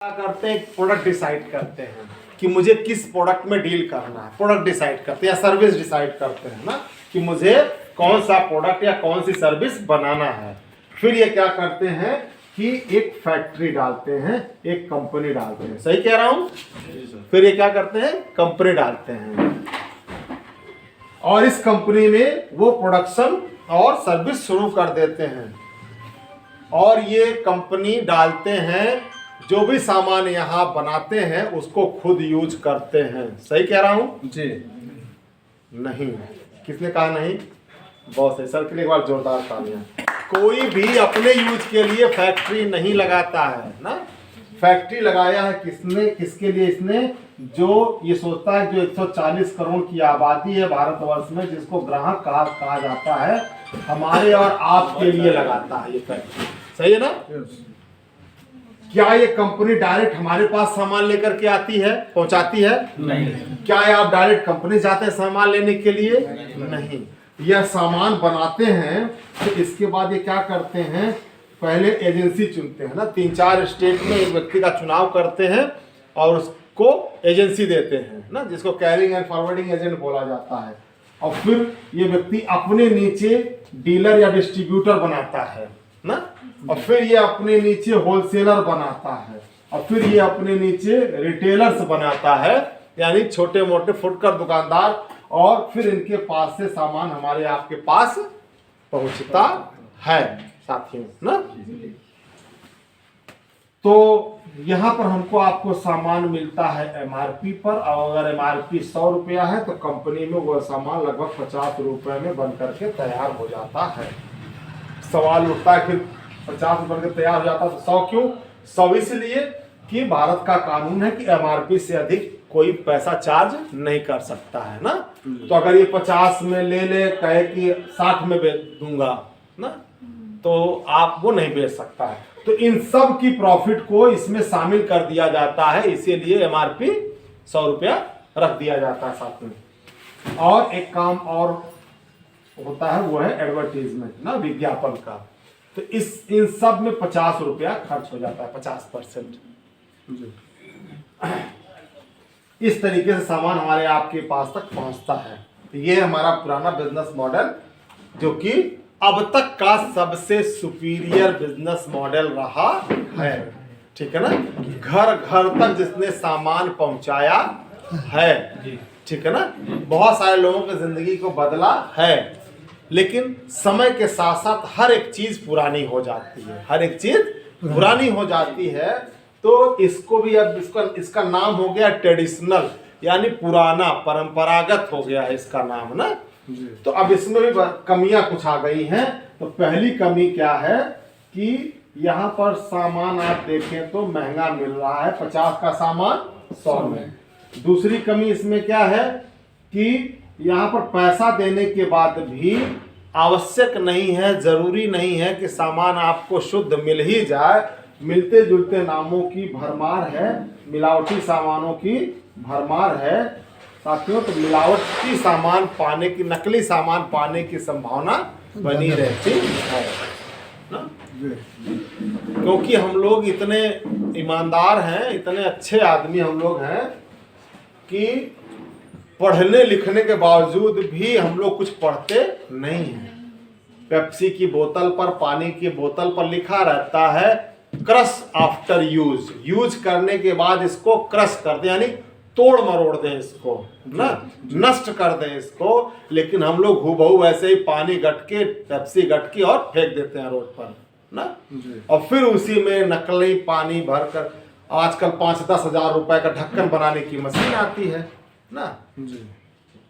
क्या करते हैं, प्रोडक्ट डिसाइड करते हैं कि मुझे किस प्रोडक्ट में डील करना है। प्रोडक्ट डिसाइड करते हैं या सर्विस डिसाइड करते हैं ना कि मुझे कौन सा प्रोडक्ट या कौन सी सर्विस बनाना है। फिर ये क्या करते हैं कि एक फैक्ट्री डालते हैं, एक कंपनी डालते हैं। सही कह रहा हूं? फिर ये क्या करते हैं, कंपनी डालते हैं और इस कंपनी में वो प्रोडक्शन और सर्विस शुरू कर देते हैं। और ये कंपनी डालते हैं, जो भी सामान यहाँ बनाते हैं उसको खुद यूज करते हैं। सही कह रहा हूं जी? नहीं, किसने कहा नहीं? बॉस है। सर के लिए एक बार जोरदार तालियां। कोई भी अपने यूज के लिए फैक्ट्री नहीं लगाता है ना। फैक्ट्री लगाया है किसने, किसके लिए? इसने जो ये सोचता है जो 140 करोड़ की आबादी है भारतवर्ष में, जिसको ग्राहक कहा जाता है, हमारे और आपके लिए लगाता है ये फैक्ट्री। सही है ना? क्या ये कंपनी डायरेक्ट हमारे पास सामान लेकर के आती है, पहुंचाती है? नहीं। क्या आप डायरेक्ट कंपनी जाते हैं सामान लेने के लिए? नहीं। यह सामान बनाते हैं तो इसके बाद ये क्या करते हैं, पहले एजेंसी चुनते हैं ना। 3-4 स्टेट में एक व्यक्ति का चुनाव करते हैं और उसको एजेंसी देते हैं ना, जिसको कैरिंग एंड फॉरवर्डिंग एजेंट बोला जाता है। और फिर ये व्यक्ति अपने नीचे डीलर या डिस्ट्रीब्यूटर बनाता है ना, और फिर ये अपने नीचे होलसेलर बनाता है, और फिर ये अपने नीचे रिटेलर्स बनाता है, यानी छोटे मोटे फुटकर दुकानदार। और फिर इनके पास से सामान हमारे आपके पास पहुंचता है साथियों ना। तो यहाँ पर हमको आपको सामान मिलता है MRP पर, और अगर MRP 100 रुपया है तो कंपनी में वह सामान लगभग 50 रुपए में बन करके तैयार हो जाता है। सवाल उठता है फिर 50 बन के तैयार हो जाता है तो 100 क्यों? 100 इसलिए कि भारत का कानून है कि MRP से अधिक कोई पैसा चार्ज नहीं कर सकता है ना। तो अगर ये 50 में ले कहे कि 60 में बेच दूंगा ना, तो आप वो नहीं बेच सकता है। तो इन सब की प्रॉफिट को इसमें शामिल कर दिया जाता है, इसीलिए MRP 100 रुपया रख दिया जाता है साथ में। और एक काम और होता है, वो है एडवर्टीजमेंट ना, विज्ञापन का। तो इन सब में 50 रुपया खर्च हो जाता है, 50%। इस तरीके से सामान हमारे आपके पास तक पहुंचता है। तो ये हमारा पुराना बिजनेस मॉडल, जो कि अब तक का सबसे सुपीरियर बिजनेस मॉडल रहा है। ठीक है ना? घर घर तक जिसने सामान पहुंचाया है, ठीक है ना, बहुत सारे लोगों की जिंदगी को बदला है। लेकिन समय के साथ साथ हर एक चीज पुरानी हो जाती है, हर एक चीज पुरानी हो जाती है। तो इसको भी अब इसका नाम हो गया ट्रेडिशनल, यानी पुराना, परंपरागत हो गया है इसका नाम ना। तो अब इसमें भी कमियां कुछ आ गई हैं। तो पहली कमी क्या है कि यहाँ पर सामान आप देखें तो महंगा मिल रहा है, 50 का सामान 100 में। दूसरी कमी इसमें क्या है कि यहाँ पर पैसा देने के बाद भी आवश्यक नहीं है, जरूरी नहीं है कि सामान आपको शुद्ध मिल ही जाए। मिलते जुलते नामों की भरमार है, मिलावटी सामानों की भरमार है साथियों। तो मिलावटी सामान पाने की, नकली सामान पाने की संभावना बनी रहती है ना। क्योंकि हम लोग इतने ईमानदार हैं, इतने अच्छे आदमी हम लोग हैं कि पढ़ने लिखने के बावजूद भी हम लोग कुछ पढ़ते नहीं हैं। पेप्सी की बोतल पर, पानी की बोतल पर लिखा रहता है क्रश आफ्टर यूज, यूज करने के बाद इसको क्रश कर दें, यानी तोड़ मरोड़ दें इसको ना, नष्ट कर दें इसको। लेकिन हम लोग हूबहू वैसे ही पानी गटके, पेप्सी गटकी और फेंक देते हैं रोड पर ना। और फिर उसी में नकली पानी भरकर, आजकल 5-10 हजार रुपए का ढक्कन बनाने की मशीन आती है ना,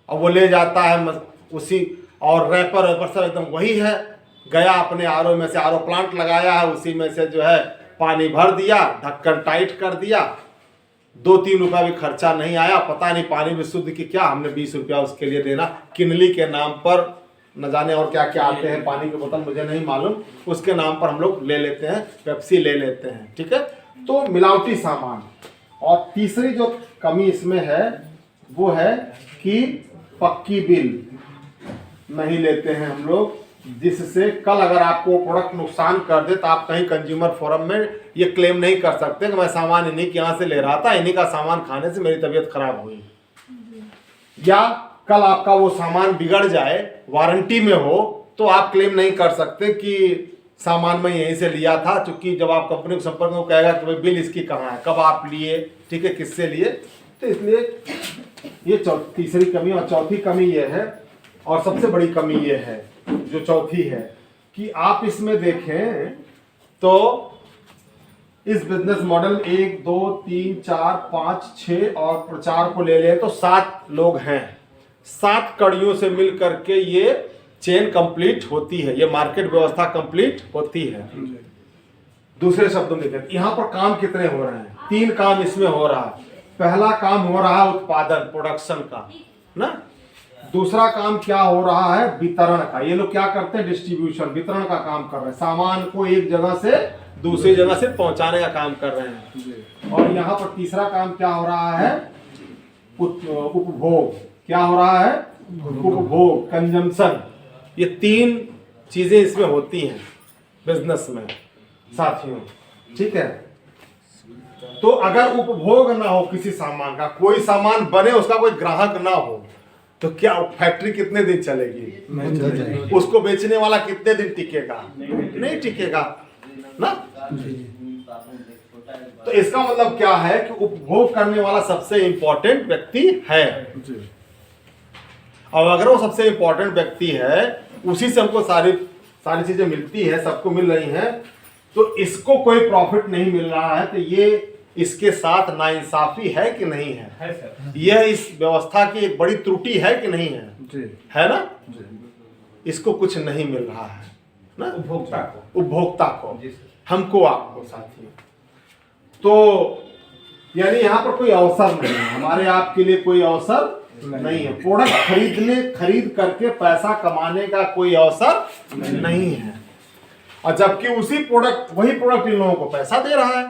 और वो ले जाता है उसी, और रैपर वैपर सब एकदम वही है, गया अपने आरओ में से, आरओ प्लांट लगाया है, उसी में से जो है पानी भर दिया, ढक्कन टाइट कर दिया, 2-3 रुपया भी खर्चा नहीं आया। पता नहीं पानी में शुद्ध की क्या, हमने 20 रुपया उसके लिए देना, किनली के नाम पर, न जाने और क्या क्या आते हैं, पानी की बोतल मुझे नहीं मालूम, उसके नाम पर हम लोग ले लेते हैं, पेप्सी ले लेते हैं। ठीक है, तो मिलावटी सामान। और तीसरी जो कमी इसमें है वो है कि पक्की बिल नहीं लेते हैं हम लोग। जिससे कल अगर आपको प्रोडक्ट नुकसान कर दे तो आप कहीं कंज्यूमर फोरम में ये क्लेम नहीं कर सकते कि मैं सामान इन्हीं के यहाँ से ले रहा था, इन्हीं का सामान खाने से मेरी तबीयत खराब हुई। या कल आपका वो सामान बिगड़ जाए, वारंटी में हो, तो आप क्लेम नहीं कर सकते कि सामान मैं यहीं से लिया था, क्योंकि जब आप कंपनी को संपर्क में कहेगा कि भाई बिल इसकी कहाँ है, कब आप लिए, ठीक है, किससे लिए। तो इसलिए ये तीसरी कमी। और चौथी कमी ये है, और सबसे बड़ी कमी ये है जो चौथी है, कि आप इसमें देखें तो इस बिजनेस मॉडल 1 2 3 4 5 6 और प्रचार को ले लें तो 7 लोग हैं। 7 कड़ियों से मिल करके ये चेन कंप्लीट होती है, ये मार्केट व्यवस्था कंप्लीट होती है। दूसरे शब्दों में देखें, यहाँ पर काम कितने हो रहे हैं? 3 काम इसमें हो रहा है। पहला काम हो रहा है उत्पादन, प्रोडक्शन का ना। दूसरा काम क्या हो रहा है? वितरण का। ये लोग क्या करते हैं? डिस्ट्रीब्यूशन, वितरण का काम कर रहे हैं, सामान को एक जगह से दूसरी जगह से पहुंचाने का काम कर रहे हैं। और यहाँ पर तीसरा काम क्या हो रहा है? उपभोग। क्या हो रहा है? उपभोग, कंजम्पशन। ये 3 चीजें इसमें होती हैं बिजनेस में साथियों, ठीक है। तो अगर उपभोग ना हो किसी सामान का, कोई सामान बने उसका कोई ग्राहक ना हो, तो क्या फैक्ट्री कितने दिन चलेगी? उसको बेचने वाला कितने दिन टिकेगा? नहीं टिकेगा ना। तो इसका मतलब क्या है कि उपभोग करने वाला सबसे इंपॉर्टेंट व्यक्ति है। और अगर वो सबसे इंपॉर्टेंट व्यक्ति है, उसी से हमको सारी चीजें मिलती है, सबको मिल रही हैं, तो इसको कोई प्रॉफिट नहीं मिल रहा है, तो ये इसके साथ नाइंसाफी है कि नहीं है? है सर। यह इस व्यवस्था की एक बड़ी त्रुटि है कि नहीं है? जी। है ना जी। इसको कुछ नहीं मिल रहा है ना उपभोक्ता को हमको, आपको साथियों। तो यानी यहाँ पर कोई अवसर नहीं है, हमारे आपके लिए कोई अवसर नहीं है। प्रोडक्ट खरीद करके पैसा कमाने का कोई अवसर नहीं है। और जबकि वही प्रोडक्ट इन लोगों को पैसा दे रहा है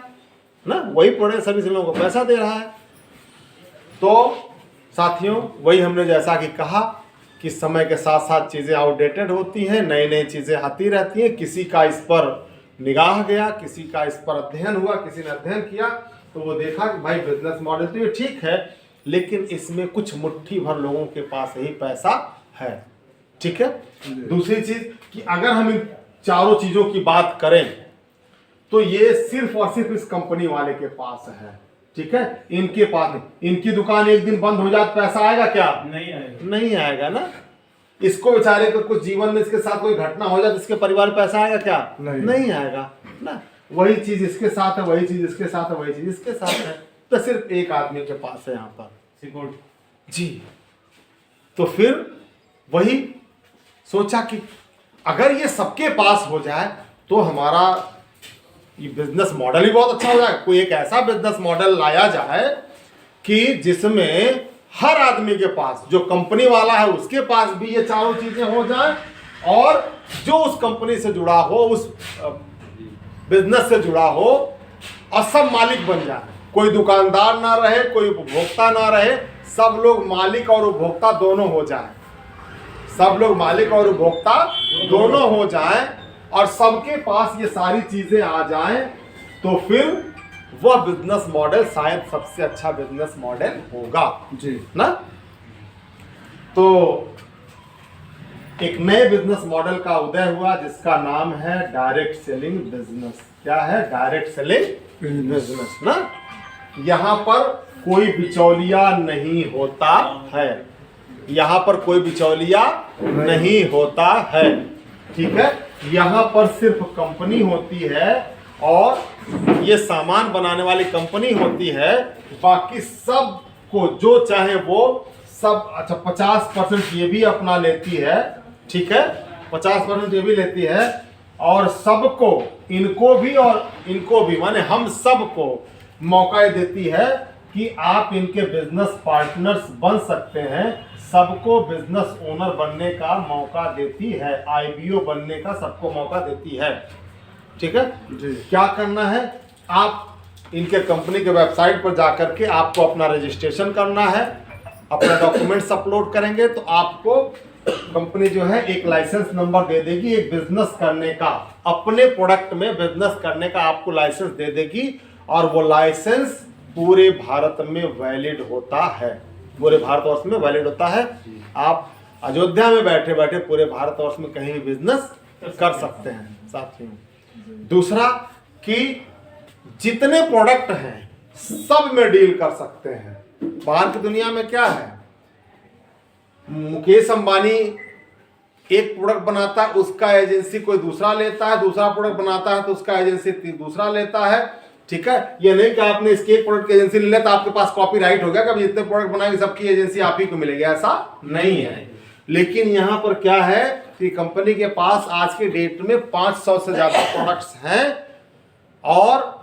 ना, वही प्रोडक्ट सर्विस इन लोगों को पैसा दे रहा है। तो साथियों, वही हमने जैसा कि कहा कि समय के साथ साथ चीजें आउटडेटेड होती हैं, नई नई चीजें आती रहती हैं। किसी का इस पर निगाह गया, किसी का इस पर अध्ययन हुआ, किसी ने अध्ययन किया, तो वो देखा कि भाई बिजनेस मॉडल तो ये ठीक है, लेकिन इसमें कुछ मुट्ठी भर लोगों के पास ही पैसा है, ठीक है। दूसरी चीज कि अगर हम इन चारों चीजों की बात करें तो ये सिर्फ और सिर्फ इस कंपनी वाले के पास है, ठीक है। इनके पास नहीं। इनकी दुकान एक दिन बंद हो जाए पैसा आएगा क्या? नहीं आएगा ना। इसको बेचारे को कुछ जीवन में इसके साथ कोई घटना हो जाए तो इसके परिवार पैसा आएगा क्या? नहीं आएगा ना। वही चीज इसके साथ है, वही चीज इसके साथ है, वही चीज इसके साथ है, तो सिर्फ एक आदमी के पास है यहाँ पर जी। तो फिर वही सोचा कि अगर ये सबके पास हो जाए तो हमारा ये बिजनेस मॉडल ही बहुत अच्छा हो जाए। कोई एक ऐसा बिजनेस मॉडल लाया जाए कि जिसमें हर आदमी के पास, जो कंपनी वाला है उसके पास भी ये चारों चीजें हो जाए, और जो उस कंपनी से जुड़ा हो, उस बिजनेस से जुड़ा हो, और सब मालिक बन जाए। कोई दुकानदार ना रहे, कोई उपभोक्ता ना रहे, सब लोग मालिक और उपभोक्ता दोनों हो जाए। सब लोग मालिक और उपभोक्ता दोनों हो जाएं, और सबके पास ये सारी चीजें आ जाएं, तो फिर वह बिजनेस मॉडल शायद सबसे अच्छा बिजनेस मॉडल होगा जी ना। तो एक नए बिजनेस मॉडल का उदय हुआ जिसका नाम है डायरेक्ट सेलिंग बिजनेस। क्या है? डायरेक्ट सेलिंग बिजनेस ना। यहां पर कोई बिचौलिया नहीं होता है, यहां पर कोई बिचौलिया नहीं होता है, ठीक है। यहां पर सिर्फ कंपनी होती है, और ये सामान बनाने वाली कंपनी होती है। बाकी सब को जो चाहे वो सब, अच्छा 50% ये भी अपना लेती है, ठीक है, 50% ये भी लेती है, और सबको, इनको भी और इनको भी, माने हम सबको मौका देती है कि आप इनके बिजनेस पार्टनर्स बन सकते हैं। सबको बिजनेस ओनर बनने का मौका देती है, आईबीओ बनने का सबको मौका देती है, ठीक है जी। क्या करना है? आप इनके कंपनी के वेबसाइट पर जाकर के आपको अपना रजिस्ट्रेशन करना है, अपना डॉक्यूमेंट्स अपलोड करेंगे तो आपको कंपनी जो है एक लाइसेंस नंबर दे देगी, एक बिजनेस करने का, अपने प्रोडक्ट में बिजनेस करने का आपको लाइसेंस दे देगी, और वो लाइसेंस पूरे भारत में वैलिड होता है, पूरे भारतवर्ष में वैलिड होता है। आप अयोध्या में बैठे बैठे पूरे भारतवर्ष में कहीं भी बिजनेस कर सकते हैं साथियों। दूसरा कि जितने प्रोडक्ट हैं सब में डील कर सकते हैं। बाहर की दुनिया में क्या है, मुकेश अंबानी एक प्रोडक्ट बनाता है, उसका एजेंसी कोई दूसरा लेता है, दूसरा प्रोडक्ट बनाता है तो उसका एजेंसी दूसरा लेता है। ठीक है, ये नहीं कि आपने इसके एक प्रोडक्ट की एजेंसी ले लिया तो आपके पास कॉपीराइट हो गया, कभी जितने प्रोडक्ट बनाएंगे सबकी एजेंसी आप ही को मिलेगी, ऐसा नहीं है। लेकिन यहाँ पर क्या है कि कंपनी के पास आज के डेट में 500 से ज्यादा प्रोडक्ट्स हैं, और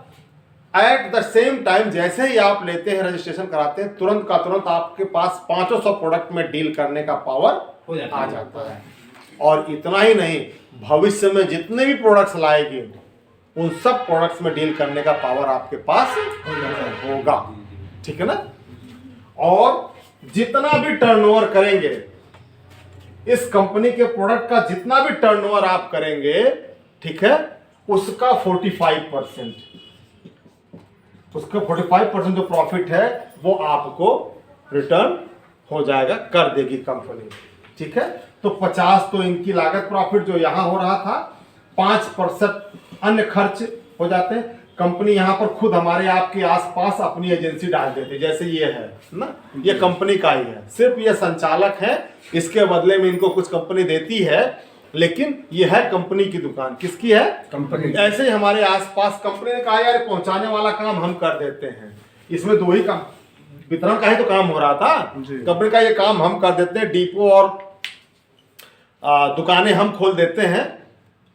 एट द सेम टाइम जैसे ही आप लेते हैं, रजिस्ट्रेशन कराते हैं, तुरंत का तुरंत आपके पास 500 प्रोडक्ट में डील करने का पावर आ जाता है। और इतना ही नहीं, भविष्य में जितने भी प्रोडक्ट्स लाएगी उन सब प्रोडक्ट्स में डील करने का पावर आपके पास होगा। ठीक है ना। और जितना भी टर्नओवर करेंगे, इस कंपनी के प्रोडक्ट का जितना भी टर्नओवर आप करेंगे, ठीक है, उसका 45% जो प्रॉफिट है वो आपको रिटर्न हो जाएगा, कर देगी कंपनी। ठीक है, तो 50 तो इनकी लागत प्रॉफिट जो यहां हो रहा था, 5% अन्य खर्च हो जाते हैं। कंपनी यहां पर खुद हमारे आपके आसपास अपनी एजेंसी डाल देती है, जैसे ये है ना, ये कंपनी का ही है, सिर्फ ये संचालक है, इसके बदले में इनको कुछ कंपनी देती है, लेकिन ये है कंपनी की दुकान। किसकी है? कंपनी। ऐसे ही हमारे आसपास कंपनी ने कहा यार पहुंचाने वाला काम हम कर देते हैं, इसमें दो ही काम, वितरण का ही तो काम हो रहा था, कंपनी का ये काम हम कर देते हैं, डिपो और दुकानें हम खोल देते हैं,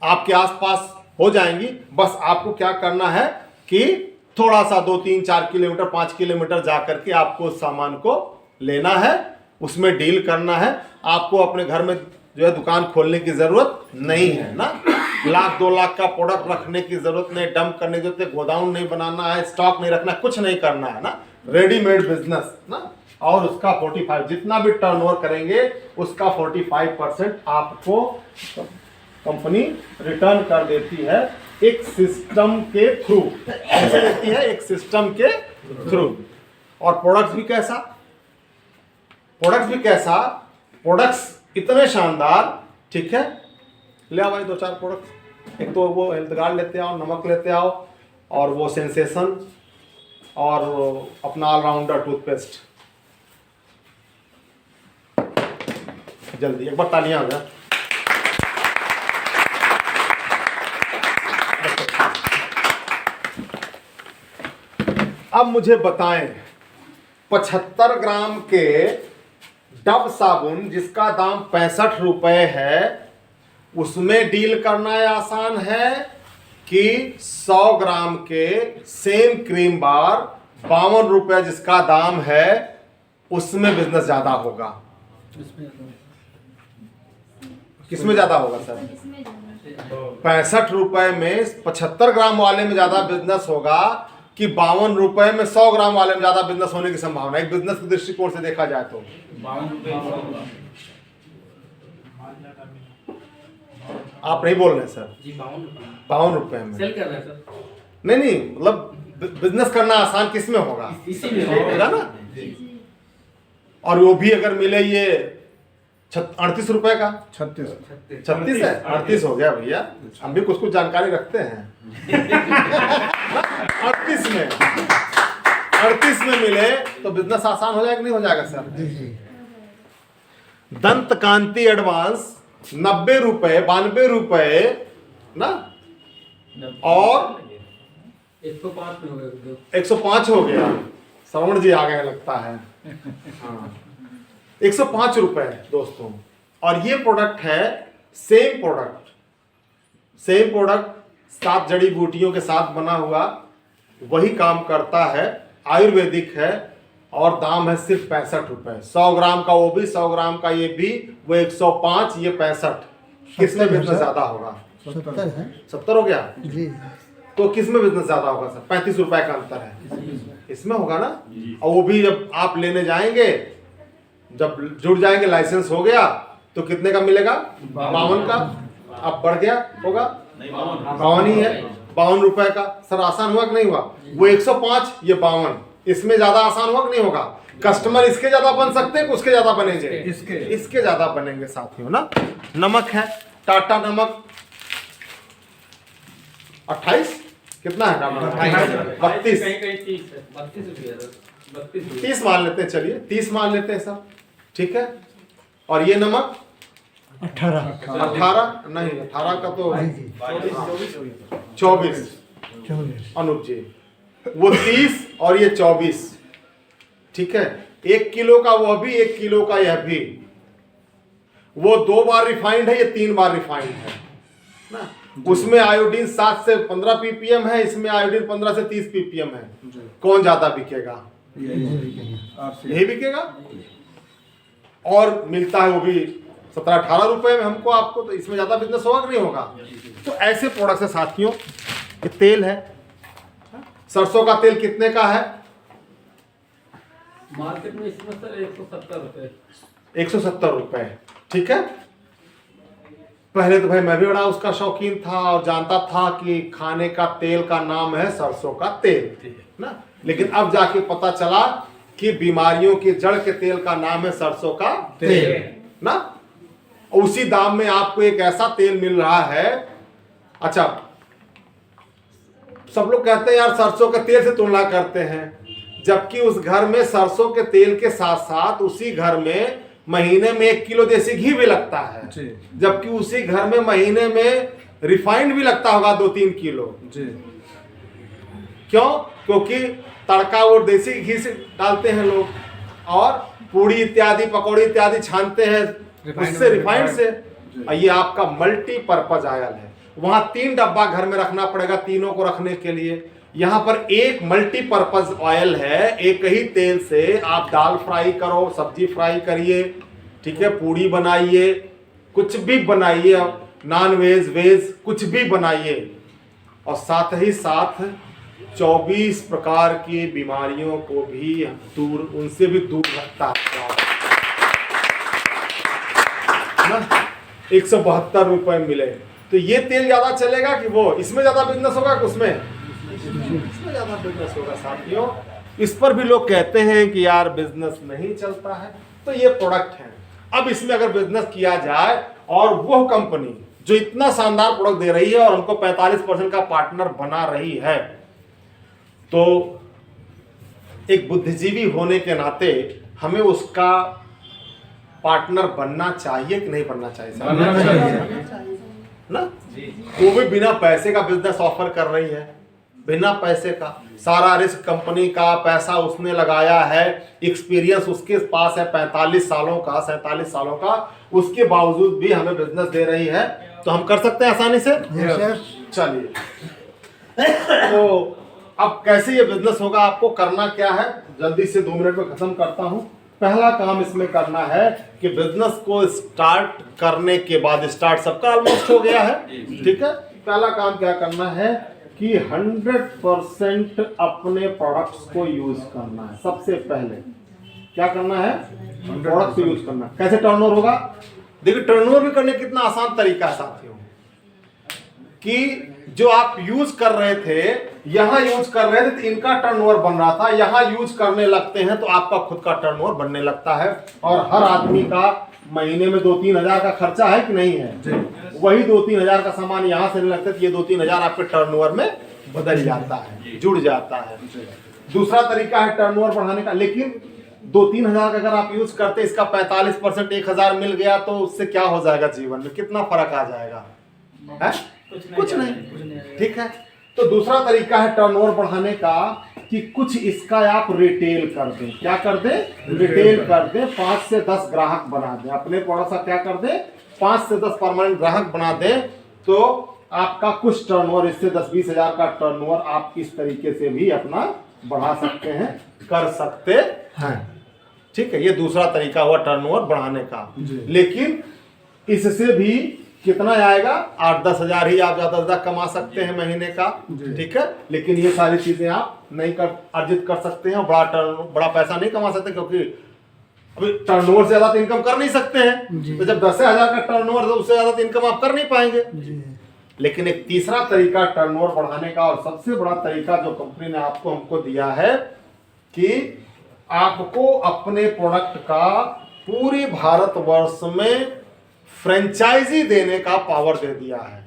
आपके आसपास हो जाएंगी। बस आपको क्या करना है कि थोड़ा सा 2, 3, 4 किलोमीटर 5 किलोमीटर जा करके आपको उस सामान को लेना है, उसमें डील करना है। आपको अपने घर में जो है दुकान खोलने की जरूरत नहीं है ना, 1-2 लाख का प्रोडक्ट रखने की जरूरत नहीं, डंप करने की जरूरत है, गोदाम नहीं बनाना है, स्टॉक नहीं रखना, कुछ नहीं करना है ना, रेडीमेड बिजनेस ना। और उसका 45 जितना भी टर्नओवर करेंगे उसका 45% आपको कंपनी रिटर्न कर देती है, एक सिस्टम के थ्रू। कैसे देती है? एक सिस्टम के थ्रू। और प्रोडक्ट्स भी कैसा, प्रोडक्ट्स इतने शानदार। ठीक है, ले आओ भाई 2-4 प्रोडक्ट, एक तो वो हेल्थ गार्ड लेते आओ, नमक लेते आओ, और वो सेंसेशन, और अपना ऑलराउंडर टूथपेस्ट। जल्दी एक बार तालियां हो जाए। अब मुझे बताएं, 75 ग्राम के डब साबुन जिसका दाम 65 रुपए है, उसमें डील करना आसान है कि 100 ग्राम के सेम क्रीम बार 52 रुपए जिसका दाम है, उसमें बिजनेस ज्यादा होगा? किसमें ज्यादा होगा सर? 65 रुपए में 75 ग्राम वाले में ज्यादा बिजनेस होगा कि 52 रुपए में 100 ग्राम वाले में ज्यादा बिजनेस होने की संभावना? एक बिजनेस के दृष्टिकोण से देखा जाए तो 52 आप नहीं बोल रहे सर जी, 52 रुपए में सेल कर रहे हैं सर। नहीं, मतलब बिजनेस करना आसान किस में होगा? इसी में होगा ना। और वो भी अगर मिले ये 38 रुपए का, 36 है, 38 हो गया भैया, हम भी कुछ जानकारी रखते हैं। 38 में मिले तो बिजनेस आसान हो जाएगा, नहीं हो जाएगा सर? दंत कांति एडवांस 90 रुपए, 92 रुपए ना, और 105 हो गया। श्रवण जी आ गए लगता है। हाँ, 105 रुपए दोस्तों। और ये प्रोडक्ट है सेम प्रोडक्ट 7 जड़ी बूटियों के साथ बना हुआ, वही काम करता है, आयुर्वेदिक है, और दाम है सिर्फ 65 रुपए। 100 ग्राम का वो भी, 100 ग्राम का ये भी, वो 105, ये 65। किसमें बिजनेस ज्यादा होगा? 70 हो गया जी। तो किसमें बिजनेस ज्यादा होगा सर? 35 रुपए का अंतर है, इसमें होगा ना। और वो भी जब आप लेने जाएंगे, जब जुड़ जाएंगे, लाइसेंस हो गया, तो कितने का मिलेगा? 52 का। अब बढ़ गया होगा, 52 ही है, 52 रुपए का। सर आसान हुआ कि नहीं हुआ? वो 105, ये 52, इसमें ज्यादा आसान हुआ कि नहीं होगा? कस्टमर इसके ज्यादा बन सकते हैं, उसके ज्यादा बनेंगे? इसके ज्यादा बनेंगे साथियों ना। नमक है, टाटा नमक 28, कितना है टाटा? 32, 30 मान लेते हैं, चलिए 30 मान लेते हैं सर, ठीक है। और ये नमक 18 नहीं, 18 का तो 24 अनुप जी, वो 30 और ये 24, ठीक है। 1 किलो का वो भी, 1 किलो का यह भी। वो 2 बार रिफाइंड है, ये 3 बार रिफाइंड है ना। उसमें आयोडीन 7 से 15 ppm है, इसमें आयोडीन 15 से 30 ppm है। कौन ज्यादा बिकेगा? यही बिकेगा। और मिलता है वो भी 17-18 रुपए में हमको, आपको, तो इसमें ज्यादा बिजनेस होगा कि नहीं होगा? तो ऐसे प्रोडक्ट है साथियों। ये तेल है, सरसों का तेल कितने का है मार्केट में? इसमें सर 170 रुपए। 170 रुपए, ठीक है। पहले तो भाई मैं भी बड़ा उसका शौकीन था और जानता था कि खाने का तेल का नाम है सरसों का तेल ना, लेकिन अब जाके पता चला कि बीमारियों की जड़ के तेल का नाम है सरसों का तेल ना। उसी दाम में आपको एक ऐसा तेल मिल रहा है। अच्छा, सब लोग कहते हैं यार सरसों के तेल से तुलना करते हैं, जबकि उस घर में सरसों के तेल के साथ साथ उसी घर में महीने में 1 किलो देसी घी भी लगता है, जबकि उसी घर में महीने में रिफाइंड भी लगता होगा 2-3 किलो। क्यों? क्योंकि तड़का वो देसी घी से डालते हैं लोग, और पूड़ी इत्यादि, पकौड़ी इत्यादि छानते हैं उससे, रिफाइंड से। ये आपका मल्टीपर्पज ऑयल है। वहां 3 डब्बा घर में रखना पड़ेगा तीनों को रखने के लिए। यहां पर एक मल्टीपर्पज ऑयल है, एक ही तेल से आप दाल फ्राई करो, सब्जी फ्राई करिए, ठीक है, पूड़ी बनाइए, कुछ भी बनाइए, नॉन वेज वेज कुछ भी बनाइए, और साथ ही साथ 24 प्रकार की बीमारियों को भी दूर, उनसे भी दूर रखता है ना। 172 रुपए मिले, तो ये तेल ज्यादा चलेगा कि वो? इसमें ज्यादा बिजनेस होगा कि उसमें? इसमें ज्यादा बिजनेस होगा साथियों। इस पर भी लोग कहते हैं कि यार बिजनेस नहीं चलता है, तो ये प्रोडक्ट है। अब इसमें अगर बिजनेस किया जाए, और वो कंपनी जो इतना शानदार प्रोडक्ट दे रही है और हमको 45% का पार्टनर बना रही है, तो एक बुद्धिजीवी होने के नाते हमें उसका पार्टनर बनना चाहिए कि नहीं बनना चाहिए? ना, वो भी बिना पैसे का बिजनेस ऑफर कर रही है, बिना पैसे का। सारा रिस्क कंपनी का, पैसा उसने लगाया है, एक्सपीरियंस उसके पास है 45 सालों का, 47 सालों का, उसके बावजूद भी हमें बिजनेस दे रही है। तो हम कर सकते हैं आसानी से। चलिए, तो अब कैसे ये बिजनेस होगा, आपको करना क्या है, जल्दी से 2 मिनट में खत्म करता हूं। पहला काम इसमें करना है कि बिजनेस को स्टार्ट करने के बाद, स्टार्ट सबका ऑलमोस्ट हो गया है, ठीक है। पहला काम क्या करना है कि 100% अपने प्रोडक्ट्स को यूज करना है। सबसे पहले क्या करना है? प्रोडक्ट्स को यूज करना है। कैसे टर्नओवर होगा? देखिए, टर्नओवर भी करने कितना आसान तरीका है साथियों, कि जो आप यूज कर रहे थे, यहां यूज कर रहे थे तो इनका टर्नओवर बन रहा था, यहां यूज करने लगते हैं तो आपका खुद का टर्नओवर बनने लगता है। और हर आदमी का महीने में 2-3 हजार का खर्चा है कि नहीं है? वही 2-3 हजार का सामान यहां से नहीं लगता, तो ये 2-3 हजार आपके टर्नओवर में बदल जाता है, जुड़ जाता है। दूसरा तरीका है टर्नओवर बढ़ाने का, लेकिन 2-3 हजार का अगर आप यूज करते, इसका 45% 1000 मिल गया, तो उससे क्या हो जाएगा जीवन में? कितना फर्क आ जाएगा? है? कुछ नहीं, ठीक है। तो दूसरा तरीका है टर्नओवर बढ़ाने का कि कुछ इसका आप रिटेल कर दें। क्या कर दें? रिटेल कर दें। 5 से 10 ग्राहक बना दें अपने, थोड़ा सा क्या कर दें, 5 से 10 परमानेंट ग्राहक बना दें, तो आपका कुछ टर्नओवर, इससे 10-20 हजार का टर्नओवर आप इस तरीके से भी अपना बढ़ा सकते हैं, कर सकते हैं, ठीक है। ये दूसरा तरीका हुआ टर्नओवर बढ़ाने का। लेकिन इससे भी कितना आएगा? 8-10 हजार ही आप ज्यादा कमा सकते हैं महीने का, ठीक है। लेकिन ये सारी चीजें आप नहीं अर्जित कर सकते हैं, बड़ा पैसा नहीं कमा सकते, क्योंकि अभी टर्नओवर से ज्यादा तो इनकम कर नहीं सकते हैं, जी। तो जब 10,000 का टर्नओवर तो उससे ज्यादा तो इनकम आप कर नहीं पाएंगे। जी लेकिन एक तीसरा तरीका टर्नओवर बढ़ाने का और सबसे बड़ा तरीका जो कंपनी ने आपको हमको दिया है कि आपको अपने प्रोडक्ट का पूरी भारतवर्ष में फ्रेंचाइजी देने का पावर दे दिया है।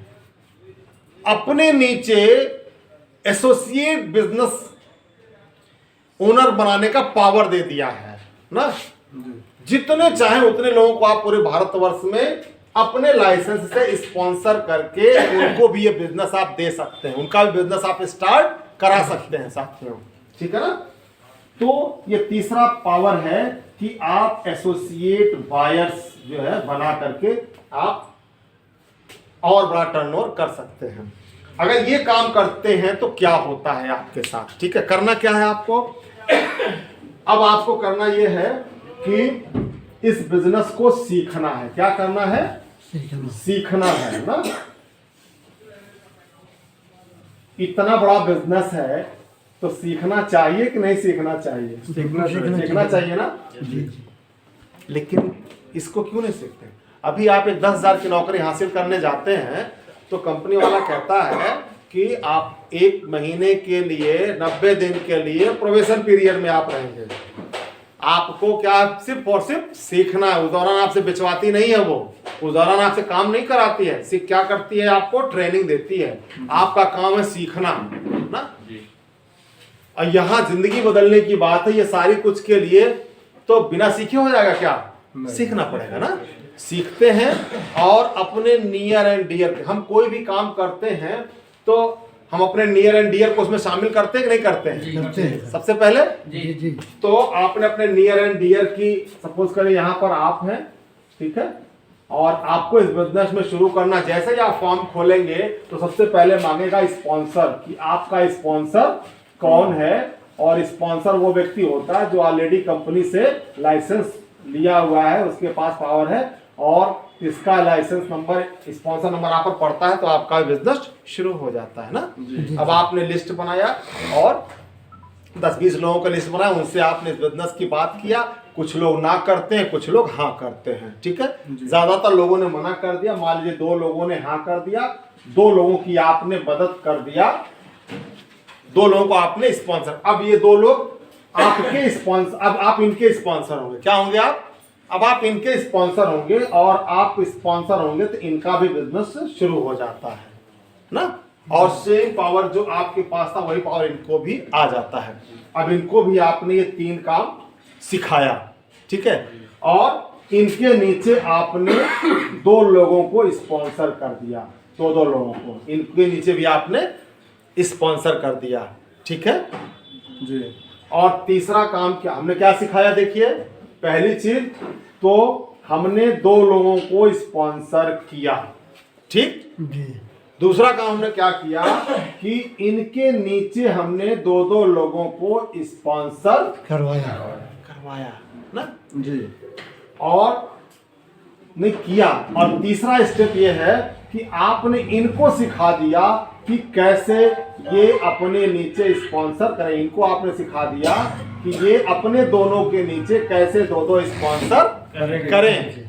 अपने नीचे एसोसिएट बिजनेस ओनर बनाने का पावर दे दिया है ना। जितने चाहे उतने लोगों को आप पूरे भारतवर्ष में अपने लाइसेंस से स्पॉन्सर करके उनको भी ये बिजनेस आप दे सकते हैं, उनका भी बिजनेस आप स्टार्ट करा सकते हैं साथियों, ठीक है ना। तो ये तीसरा पावर है कि आप एसोसिएट बायर्स जो है बना करके आप और बड़ा टर्नओवर कर सकते हैं। अगर ये काम करते हैं तो क्या होता है आपके साथ, ठीक है। करना क्या है आपको, अब आपको करना ये है कि इस बिजनेस को सीखना है। क्या करना है, सीखना है ना। इतना बड़ा बिजनेस है तो सीखना चाहिए कि नहीं सीखना चाहिए, सीखना चाहिए ना। लेकिन इसको क्यों नहीं सीखते। अभी आप एक 10,000 की नौकरी हासिल करने जाते हैं तो कंपनी वाला कहता है कि आप 1 महीने के लिए 90 दिन के लिए प्रोबेशन पीरियड में आप रहेंगे। आपको क्या सिर्फ और सिर्फ सीखना है। उस दौरान आपसे बिचवाती नहीं है, वो उस दौरान आपसे काम नहीं कराती है। सिर्फ क्या करती है, आपको ट्रेनिंग देती है। आपका काम है सीखना ना। और यहाँ जिंदगी बदलने की बात है, ये सारी कुछ के लिए तो बिना सीखे हो जाएगा क्या, सीखना पड़ेगा ना। सीखते हैं और अपने नियर एंड डियर, हम कोई भी काम करते हैं तो हम अपने नियर एंड डियर को उसमें शामिल करते हैं कि नहीं करते हैं, सबसे पहले जी। तो आपने अपने नियर एंड डियर की, सपोज करें यहाँ पर आप हैं, ठीक है, और आपको इस बिजनेस में शुरू करना। जैसे ही आप फॉर्म खोलेंगे तो सबसे पहले मांगेगा स्पॉन्सर कि आपका स्पॉन्सर कौन है। और स्पॉन्सर वो व्यक्ति होता है जो ऑलरेडी कंपनी से लाइसेंस लिया हुआ है, उसके पास पावर है और इसका लाइसेंस नंबर, स्पॉन्सर नंबर आप पर पड़ता है तो आपका बिजनेस शुरू हो जाता है ना। अब आपने लिस्ट बनाया और 10-20 लोगों का लिस्ट बनाया, उनसे आपने इस बिजनेस की बात किया। कुछ लोग ना करते हैं, कुछ लोग हाँ करते हैं, ठीक है। ज्यादातर लोगों ने मना कर दिया। मान लीजिए 2 लोगों ने हाँ कर दिया, 2 लोगों की आपने मदद कर दिया, 2 लोगों को आपने स्पॉन्सर। अब ये 2 लोग आपके स्पॉन्सर, अब आप इनके स्पॉन्सर होंगे। क्या होंगे आप, अब आप इनके स्पॉन्सर होंगे और आप स्पॉन्सर होंगे तो इनका भी बिजनेस शुरू हो जाता है ना। और सेम पावर जो आपके पास था वही पावर इनको भी आ जाता है। अब इनको भी आपने ये 3 काम सिखाया, ठीक है। और इनके नीचे आपने 2 लोगों को स्पॉन्सर कर दिया, 2 लोगों को इनके नीचे भी आपने स्पॉन्सर कर दिया, ठीक है जी। और तीसरा काम क्या हमने क्या सिखाया, देखिए पहली चीज तो हमने 2 लोगों को स्पॉन्सर किया, ठीक जी। दूसरा काम हमने क्या किया कि इनके नीचे हमने 2 लोगों को स्पॉन्सर करवाया ना जी। और नहीं किया। और तीसरा स्टेप ये है कि आपने इनको सिखा दिया कि कैसे ये अपने नीचे स्पॉन्सर करें। इनको आपने सिखा दिया कि ये अपने दोनों के नीचे कैसे 2 स्पॉन्सर करें।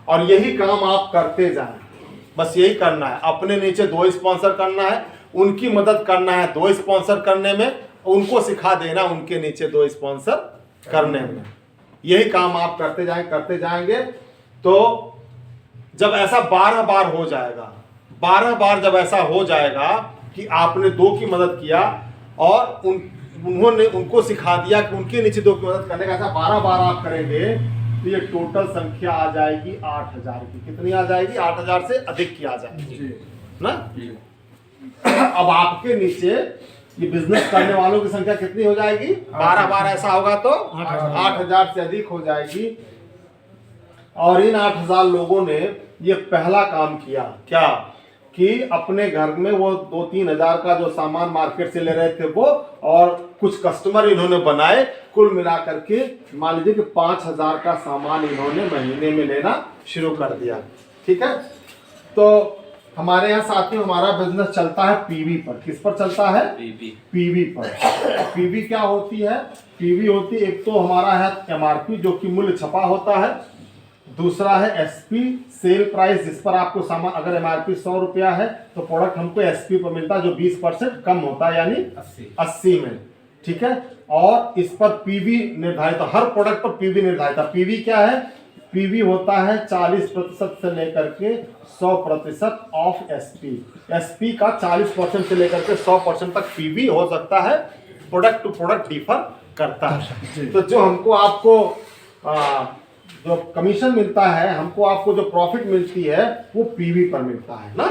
और यही काम आप करते जाएं, बस यही करना है। अपने नीचे 2 स्पॉन्सर करना है, उनकी मदद करना है 2 स्पॉन्सर करने में, उनको सिखा देना उनके नीचे 2 स्पॉन्सर करने में। यही काम आप करते जाएंगे तो जब ऐसा 12 बार हो जाएगा, 12 बार जब ऐसा हो जाएगा कि आपने 2 की मदद किया और उन्होंने उनको सिखा दिया कि उनके नीचे 2 की मदद करने का, ऐसा 12 बार आप करेंगे तो ये टोटल संख्या आ जाएगी 8,000 की। कितनी आ जाएगी, 8,000 से अधिक की आ जाएगी ना। अब आपके नीचे ये बिजनेस करने वालों की संख्या कितनी हो जाएगी, 12 बार ऐसा होगा तो 8,000 से अधिक हो जाएगी। और इन 8,000 लोगों ने ये पहला काम किया, क्या कि अपने घर में वो 2-3 हज़ार का जो सामान मार्केट से ले रहे थे वो, और कुछ कस्टमर इन्होंने बनाए। कुल मिलाकर के मान लीजिए कि 5,000 का सामान इन्होंने महीने में लेना शुरू कर दिया, ठीक है। तो हमारे यहाँ साथियों हमारा बिजनेस चलता है पीवी पर। किस पर चलता है? पीवी पर। पीवी क्या होती है? पीवी होती है, एक तो हमारा है एमआरपी जो कि मूल्य छपा होता है, दूसरा है एसपी सेल प्राइस, जिस पर आपको सामान, अगर एमआरपी 100 रुपया है तो प्रोडक्ट हमको एसपी पर मिलता है जो 20% कम होता है, यानी 80 में। ठीक है। और इस पर पीवी निर्धारित, हर प्रोडक्ट पर पीवी निर्धारित है। पीवी क्या है? पीवी होता है 40% से लेकर के 100% ऑफ एसपी। एसपी का 40% से लेकर के 100% तक पीवी हो सकता है, प्रोडक्ट टू प्रोडक्ट डिफर करता है। तो जो हमको आपको जो कमीशन मिलता है, हमको आपको जो प्रॉफिट मिलती है वो पीवी पर मिलता है ना।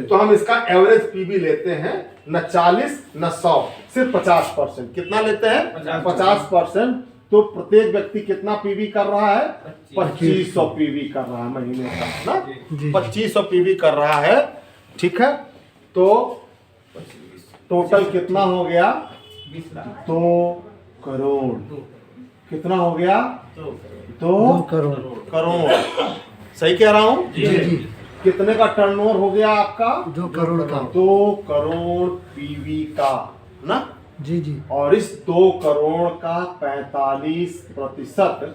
तो हम इसका एवरेज पीवी लेते हैं, न 40 न 100, सिर्फ 50%। कितना लेते हैं? 50%। तो प्रत्येक व्यक्ति कितना पीवी कर रहा है? 2500 पीवी कर रहा है महीने का ना, 2500 पीवी कर रहा है। ठीक है। तो टोटल कितना हो गया? 2 करोड़। कितना हो गया? 2 करोड़। सही कह रहा हूँ? कितने का टर्नओवर हो गया आपका? 2 करोड़ का। 2 करोड़ पीवी का ना। जी जी। और इस 2 करोड़ का 45%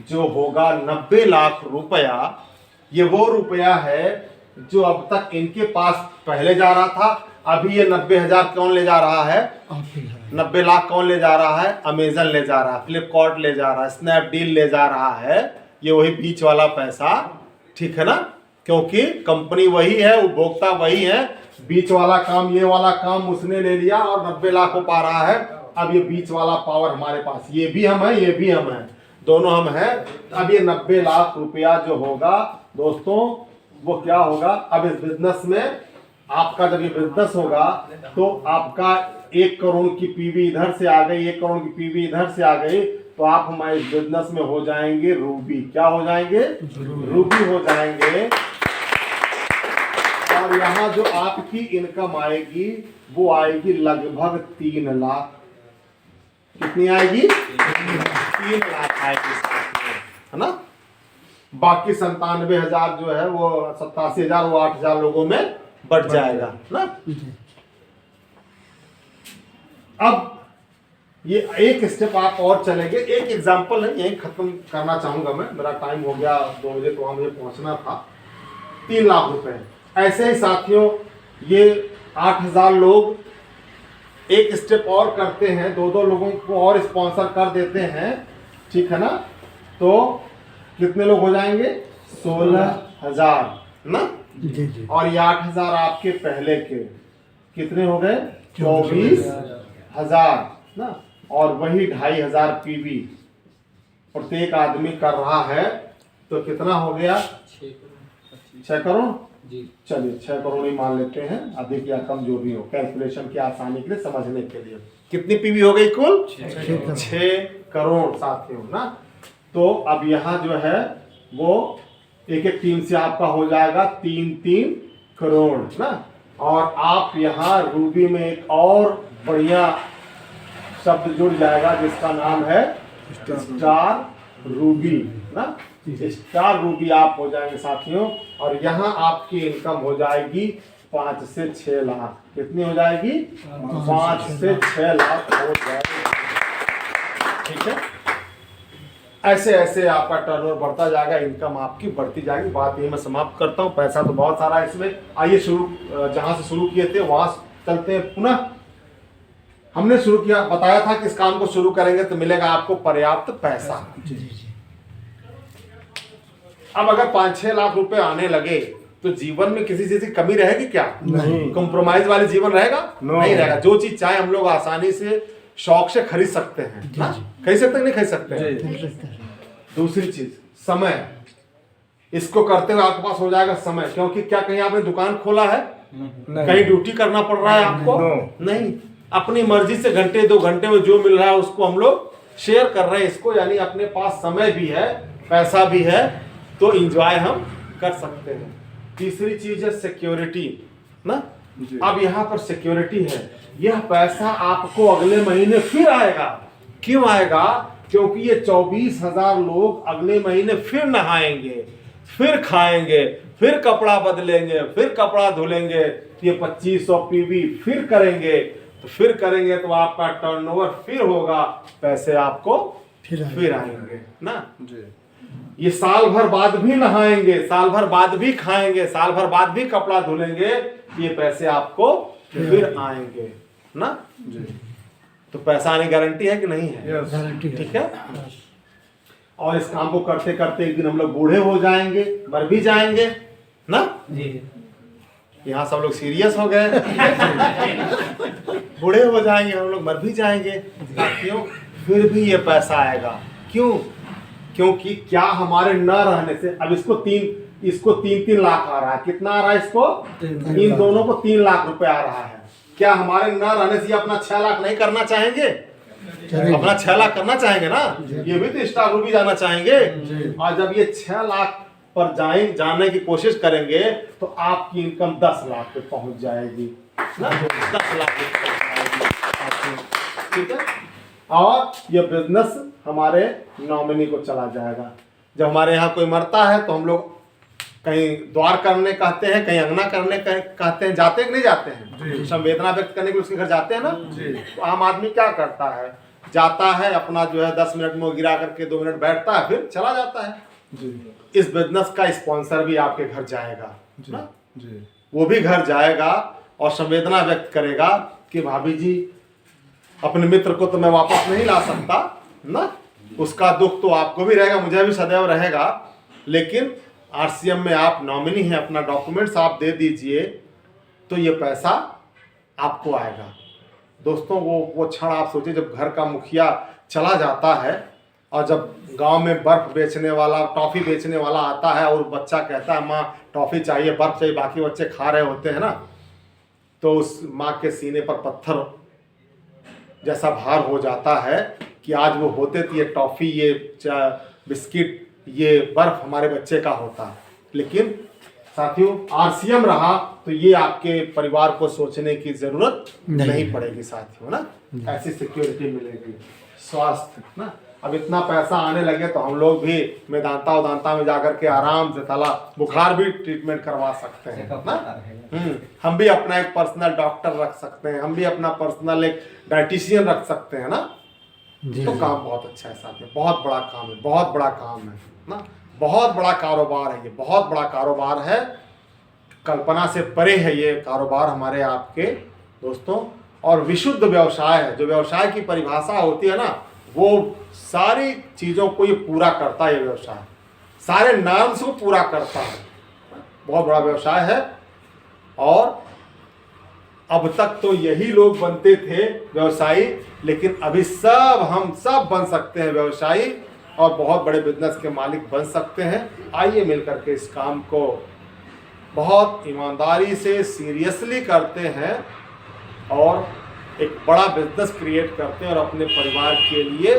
जो होगा 90 लाख रुपया, ये वो रुपया है जो अब तक इनके पास पहले जा रहा था। अभी ये 90,000 कौन ले जा रहा है? 90 लाख कौन ले जा रहा है? अमेजन ले जा रहा है, फ्लिपकार्ट ले जा रहा है, स्नैपडील ले जा रहा है। ये वही बीच वाला पैसा, ठीक है ना, क्योंकि कंपनी वही है, उपभोक्ता वही है। बीच वाला काम, ये वाला काम उसने ले लिया और 90 लाख हो पा रहा है। अब ये बीच वाला पावर हमारे पास, ये भी हम है, ये भी हम है, दोनों हम हैं। अब ये 90 लाख रुपया जो होगा दोस्तों, वो क्या होगा? अब इस बिजनेस में आपका जब ये बिजनेस होगा तो आपका 1 करोड़ की पीवी इधर से आ गई, 1 करोड़ की पीवी इधर से आ गई, तो आप हमारे बिजनेस में हो जाएंगे रूबी। क्या हो जाएंगे? रूबी हो जाएंगे। और यहाँ जो आपकी इनकम आएगी वो आएगी लगभग 3 लाख। कितनी आएगी? 3 लाख आएगी, है ना। बाकी 97,000 जो है वो 87,000, वो 8,000 लोगों में बढ़ जाएगा ना। अब ये एक स्टेप आप और चलेंगे, एक एग्जांपल है, यही खत्म करना चाहूंगा मैं, मेरा टाइम हो गया 2 बजे, तो मुझे पहुंचना था। 3 लाख रुपए। ऐसे ही साथियों ये 8,000 लोग एक स्टेप और करते हैं, 2-2 लोगों को और स्पॉन्सर कर देते हैं, ठीक है ना। तो कितने लोग हो जाएंगे? 16,000 ना। और ये 8,000 आपके पहले के कितने हो गए? 24,000 ना। और वही 2,500 पीवी प्रत्येक आदमी कर रहा है, तो कितना हो गया? 6 करोड़। चलिए 6 करोड़ ही मान लेते हैं, अधिक या कम जो भी हो, कैलकुलेशन की आसानी के लिए, समझने के लिए। कितनी पीवी हो गई कुल? 6 करोड़ साथियों ना। तो अब यहाँ जो है वो एक एक टीम से आपका हो जाएगा 3-3 करोड़ ना। और आप यहाँ रूबी में एक और बढ़िया शब्द जुड़ जाएगा जिसका नाम है स्टार रूबी ना। स्टार रूबी आप हो जाएंगे साथियों। और यहाँ आपकी इनकम हो जाएगी 5 से 6 लाख। कितनी हो जाएगी? 5 से 6 लाख हो जाएगी, ठीक है। ऐसे ऐसे आपका टर्नओवर बढ़ता जाएगा, इनकम आपकी बढ़ती जाएगी। बात यही मैं समाप्त करता हूँ। पैसा तो बहुत सारा है इसमें। आइए जहां से शुरू किए थे वहां चलते हैं पुनः। हमने शुरू किया, बताया था कि इस काम को शुरू करेंगे तो मिलेगा आपको पर्याप्त पैसा। अब अगर 5-6 लाख रुपए आने लगे तो जीवन में किसी चीज की कमी रहेगी क्या? नहीं। कॉम्प्रोमाइज वाले जीवन रहेगा? नहीं रहेगा। जो चीज चाहे हम लोग आसानी से शौक से खरीद सकते हैं ना। खरीद सकते हैं, नहीं खरीद सकते हैं? दूसरी चीज समय, इसको करते हुए आपके पास हो जाएगा समय। क्योंकि क्या कहीं आपने दुकान खोला है? कहीं ड्यूटी करना पड़ रहा है आपको? नहीं। अपनी मर्जी से घंटे 2 घंटे में जो मिल रहा है उसको हम लोग शेयर कर रहे हैं इसको, यानी अपने पास समय भी है, पैसा भी है, तो एंजॉय हम कर सकते हैं। तीसरी चीज है सिक्योरिटी ना। अब यहाँ पर सिक्योरिटी है, यह पैसा आपको अगले महीने फिर आएगा। क्यों आएगा? क्योंकि ये 24,000 लोग अगले महीने फिर नहाएंगे, फिर खाएंगे, फिर कपड़ा बदलेंगे, फिर कपड़ा धुलेंगे, ये 2500 पीवी फिर करेंगे, तो आपका टर्नओवर फिर होगा, पैसे आपको फिर आएंगे ना जी। ये साल भर बाद भी नहाएंगे, साल भर बाद भी खाएंगे, साल भर बाद भी कपड़ा धुलेंगे, ये पैसे आपको फिर आएंगे ना जी। तो पैसा आने की गारंटी है कि नहीं है? यस। ठीक है। और इस काम को करते करते एक दिन हम लोग बूढ़े हो जाएंगे, मर भी जाएंगे ना। जी। यहाँ सब लोग सीरियस हो गए बूढ़े हो जाएंगे हम लोग, मर भी जाएंगे साथियों, फिर भी ये पैसा आएगा। क्यों? क्योंकि क्या हमारे न रहने से, अब इसको 3 लाख आ रहा है, कितना आ रहा है इसको? इन दोनों को 3 लाख रुपए आ रहा है। क्या हमारे न रहने से अपना 6 लाख नहीं करना चाहेंगे? अपना 6 लाख करना चाहेंगे ना, ये भी तो स्टार रूबी जाना चाहेंगे। और जब ये 6 लाख पर जाने की कोशिश करेंगे तो आपकी इनकम 10 लाख पे पहुंच जाएगी ना, 10 लाख पे पहुंच जाएगी। ठीक है। और ये बिजनेस हमारे नॉमिनी को चला जाएगा। जब हमारे यहाँ कोई मरता है तो हम लोग कहीं द्वार करने कहते हैं, कहीं अंगना करने कहते हैं, जाते हैं कि नहीं जाते हैं? संवेदना व्यक्त करने के लिए उसके घर जाते हैं ना। तो आम आदमी क्या करता है? जाता है, अपना जो है 10 मिनट में गिरा करके 2 मिनट बैठता है, फिर चला जाता है। इस बिजनेस का स्पॉन्सर भी आपके घर जाएगा ना, वो भी घर जाएगा और संवेदना व्यक्त करेगा कि भाभी जी, अपने मित्र को तो मैं वापस नहीं ला सकता ना, उसका दुख तो आपको भी रहेगा, मुझे भी सदैव रहेगा, लेकिन आरसीएम में आप नॉमिनी हैं, अपना डॉक्यूमेंट्स आप दे दीजिए तो ये पैसा आपको आएगा। दोस्तों वो क्षण आप सोचिए जब घर का मुखिया चला जाता है और जब गांव में बर्फ बेचने वाला, टॉफ़ी बेचने वाला आता है और बच्चा कहता है माँ टॉफ़ी चाहिए, बर्फ चाहिए, बाकी बच्चे खा रहे होते हैं ना, तो उस माँ के सीने पर पत्थर जैसा भार हो जाता है कि आज वो होते तो ये टॉफ़ी, ये बिस्किट, ये बर्फ हमारे बच्चे का होता। लेकिन साथियों आरसीएम रहा तो ये आपके परिवार को सोचने की जरूरत नहीं पड़ेगी साथियों ना, ऐसी सिक्योरिटी मिलेगी। स्वास्थ्य ना, अब इतना पैसा आने लगे तो हम लोग भी मेदांता उदांता में जाकर के आराम से ताला बुखार भी ट्रीटमेंट करवा सकते हैं ना। हम भी अपना एक पर्सनल डॉक्टर रख सकते हैं, हम भी अपना पर्सनल एक डाइटिशियन रख सकते हैं ना। तो काम बहुत अच्छा है साथियों, बहुत बड़ा काम है, बहुत बड़ा काम है ना, बहुत बड़ा कारोबार है ये, बहुत बड़ा कारोबार है, कल्पना से परे है ये कारोबार हमारे आपके दोस्तों। और विशुद्ध व्यवसाय है, जो व्यवसाय की परिभाषा होती है ना, वो सारी चीज़ों को ये पूरा करता है। ये व्यवसाय सारे नॉर्म्स को पूरा करता है, बहुत बड़ा व्यवसाय है। और अब तक तो यही लोग बनते थे व्यवसायी, लेकिन अभी हम सब बन सकते हैं व्यवसायी और बहुत बड़े बिजनेस के मालिक बन सकते हैं। आइए मिलकर के इस काम को बहुत ईमानदारी से सीरियसली करते हैं और एक बड़ा बिजनेस क्रिएट करते हैं और अपने परिवार के लिए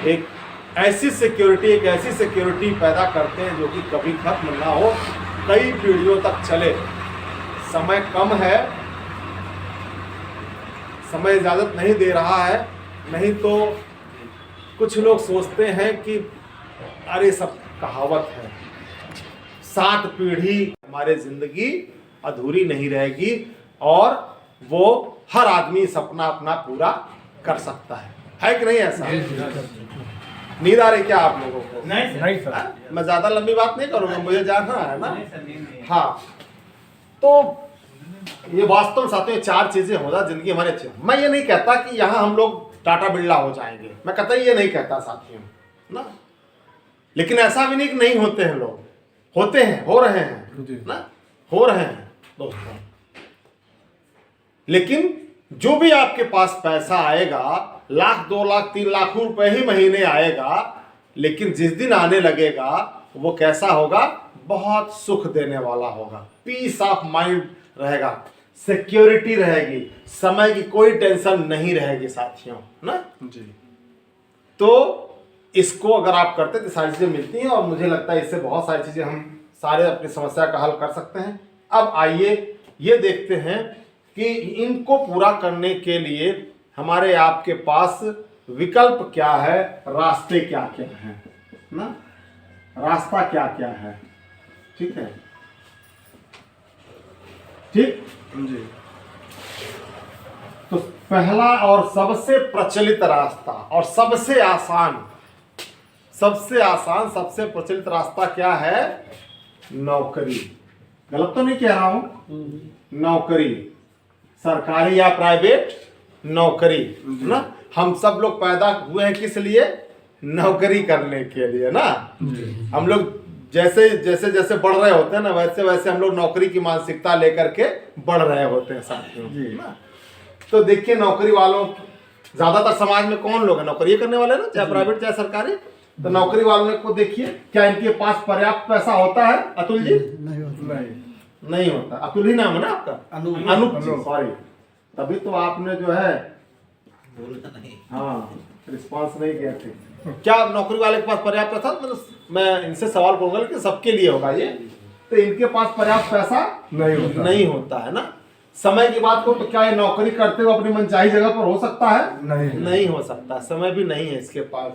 एक ऐसी सिक्योरिटी पैदा करते हैं जो कि कभी खत्म ना हो, कई पीढ़ियों तक चले। समय कम है, समय इजाज़त नहीं दे रहा है, नहीं तो कुछ लोग सोचते हैं कि अरे सब कहावत है, 7 पीढ़ी हमारे जिंदगी अधूरी नहीं रहेगी और वो हर आदमी सपना अपना पूरा कर सकता है कि नहीं? ऐसा नींद आ रही क्या आप लोगों को? नहीं सर। मैं ज्यादा लंबी बात नहीं करूंगा, मुझे जाना है ना। हाँ, तो ये वास्तव में साथियों 4 चीजें होना जिंदगी हमारी अच्छी। मैं ये नहीं कहता कि यहाँ हम लोग टाटा बिरला हो जाएंगे, मैं कहता ये नहीं कहता साथियों ना, लेकिन ऐसा भी नहीं कि नहीं होते हैं लोग, होते हैं, हो रहे हैं ना, हो रहे हैं दोस्तों। लेकिन जो भी आपके पास पैसा आएगा, 1 लाख 2 लाख 3 लाख रुपए ही महीने आएगा, लेकिन जिस दिन आने लगेगा वो कैसा होगा? बहुत सुख देने वाला होगा, पीस ऑफ माइंड रहेगा, सिक्योरिटी रहेगी, समय की कोई टेंशन नहीं रहेगी साथियों ना जी। तो इसको अगर आप करते तो सारी चीजें मिलती हैं और मुझे लगता है इससे बहुत सारी चीजें हम सारे अपनी समस्या का हल कर सकते हैं। अब आइए ये देखते हैं कि इनको पूरा करने के लिए हमारे आपके पास विकल्प क्या है, रास्ते क्या क्या हैं ना, रास्ता क्या क्या है। ठीक है, ठीक जी। तो पहला और सबसे प्रचलित रास्ता और सबसे आसान सबसे प्रचलित रास्ता क्या है? नौकरी। गलत तो नहीं कह रहा हूं? नौकरी, सरकारी या प्राइवेट नौकरी, है ना। हम सब लोग पैदा हुए हैं किस लिए? नौकरी करने के लिए ना। हम लोग जैसे जैसे जैसे बढ़ रहे होते हैं ना, वैसे वैसे हम लोग नौकरी की मानसिकता लेकर के बढ़ रहे होते हैं साथियों, ना। तो देखिए नौकरी वालों, ज्यादातर समाज में कौन लोग हैं नौकरी करने वाले ना, चाहे प्राइवेट चाहे सरकारी। तो नौकरी वालों को देखिए, क्या इनके पास पर्याप्त पैसा होता है अतुल जी? नहीं होता। अतुल ही नाम है ना आपका? अनूप जी, सॉरी। तभी तो आपने जो है हाँ रिस्पॉन्स नहीं किया थे। क्या नौकरी वाले के पास पर्याप्त पैसा? मतलब मैं इनसे सवाल करूंगा कि सबके लिए होगा ये, तो इनके पास पर्याप्त पैसा नहीं होता है ना। समय की बात करूं तो क्या ये नौकरी करते हुए अपनी मनचाही जगह पर हो सकता है? नहीं हो सकता। समय भी नहीं है इसके पास।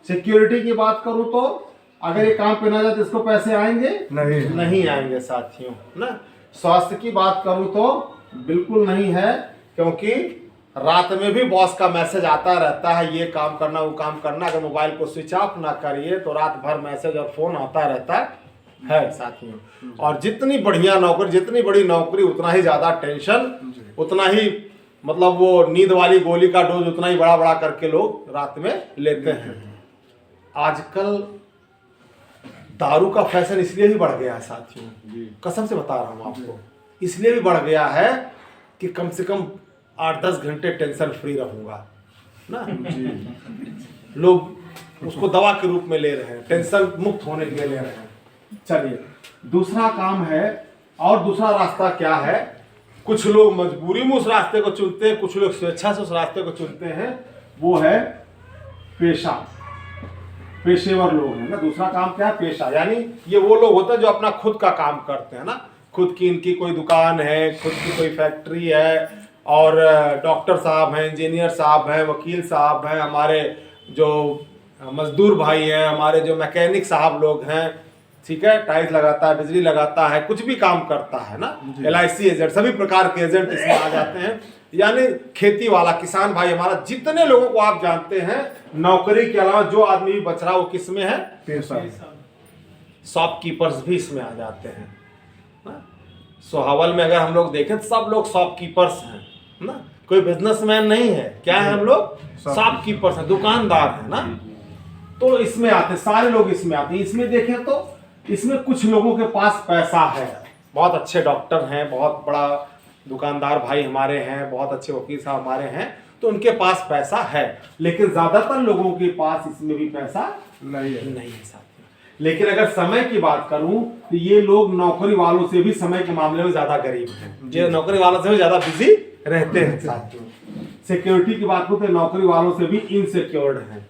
सिक्योरिटी की बात करूं तो अगर ये काम पे ना जाए तो इसको पैसे आएंगे? नहीं आएंगे साथियों, ना। स्वास्थ्य की बात करूं तो बिल्कुल नहीं है, क्योंकि रात में भी बॉस का मैसेज आता रहता है, ये काम करना वो काम करना। अगर मोबाइल को स्विच ऑफ ना करिए तो रात भर मैसेज और फोन आता रहता है साथियों। और जितनी बढ़िया नौकरी, जितनी बड़ी नौकरी, उतना ही ज्यादा टेंशन, उतना ही मतलब वो नींद वाली गोली का डोज उतना ही बड़ा बड़ा करके लोग रात में लेते हैं। आजकल दारू का फैशन इसलिए भी बढ़ गया है साथियों, कसम से बता रहा हूं आपको, इसलिए भी बढ़ गया है कि कम से कम 8-10 घंटे टेंशन फ्री रहूंगा ना। लोग उसको दवा के रूप में ले रहे हैं, टेंशन मुक्त होने के लिए ले रहे हैं। चलिए दूसरा काम है, और दूसरा रास्ता क्या है? कुछ लोग मजबूरी में उस रास्ते को चुनते हैं, कुछ लोग स्वेच्छा से उस रास्ते को चुनते हैं। वो है पेशेवर लोग हैं ना। दूसरा काम क्या है? पेशा। यानी ये वो लोग होते हैं जो अपना खुद का काम करते हैं ना। खुद की इनकी कोई दुकान है, खुद की कोई फैक्ट्री है, और डॉक्टर साहब हैं, इंजीनियर साहब हैं, वकील साहब हैं, हमारे जो मजदूर भाई हैं, हमारे जो मैकेनिक साहब लोग हैं, ठीक है, टाइल्स लगाता है, बिजली लगाता है, कुछ भी काम करता है ना। LIC एजेंट, सभी प्रकार के एजेंट इसमें आ जाते हैं। यानी खेती वाला, किसान भाई हमारा, जितने लोगों को आप जानते हैं, नौकरी के अलावा जो आदमी भी बच रहा है वो किस में है? पेशा। शॉपकीपर्स भी इसमें आ जाते हैं ना। सोहावल में अगर हम लोग देखें तो सब लोग शॉपकीपर्स हैं ना। कोई बिजनेसमैन नहीं है, क्या है? हम लोग शॉपकीपर्स हैं, दुकानदार हैं ना। तो इसमें आते, सारे लोग इसमें आते हैं। इसमें देखें तो इसमें कुछ लोगों के पास पैसा है, बहुत अच्छे डॉक्टर हैं, बहुत बड़ा दुकानदार भाई हमारे हैं, बहुत अच्छे वकील साहब हमारे हैं, तो उनके पास पैसा है। लेकिन ज्यादातर लोगों के पास इसमें भी पैसा नहीं है साथियों। लेकिन अगर समय की बात करूं तो ये लोग नौकरी वालों से भी समय के मामले में ज्यादा गरीब हैं। ये नौकरी वालों से भी ज्यादा बिजी रहते हैं साथियों। सिक्योरिटी की बात करूं तो नौकरी वालों से भी इनसिक्योर्ड हैं,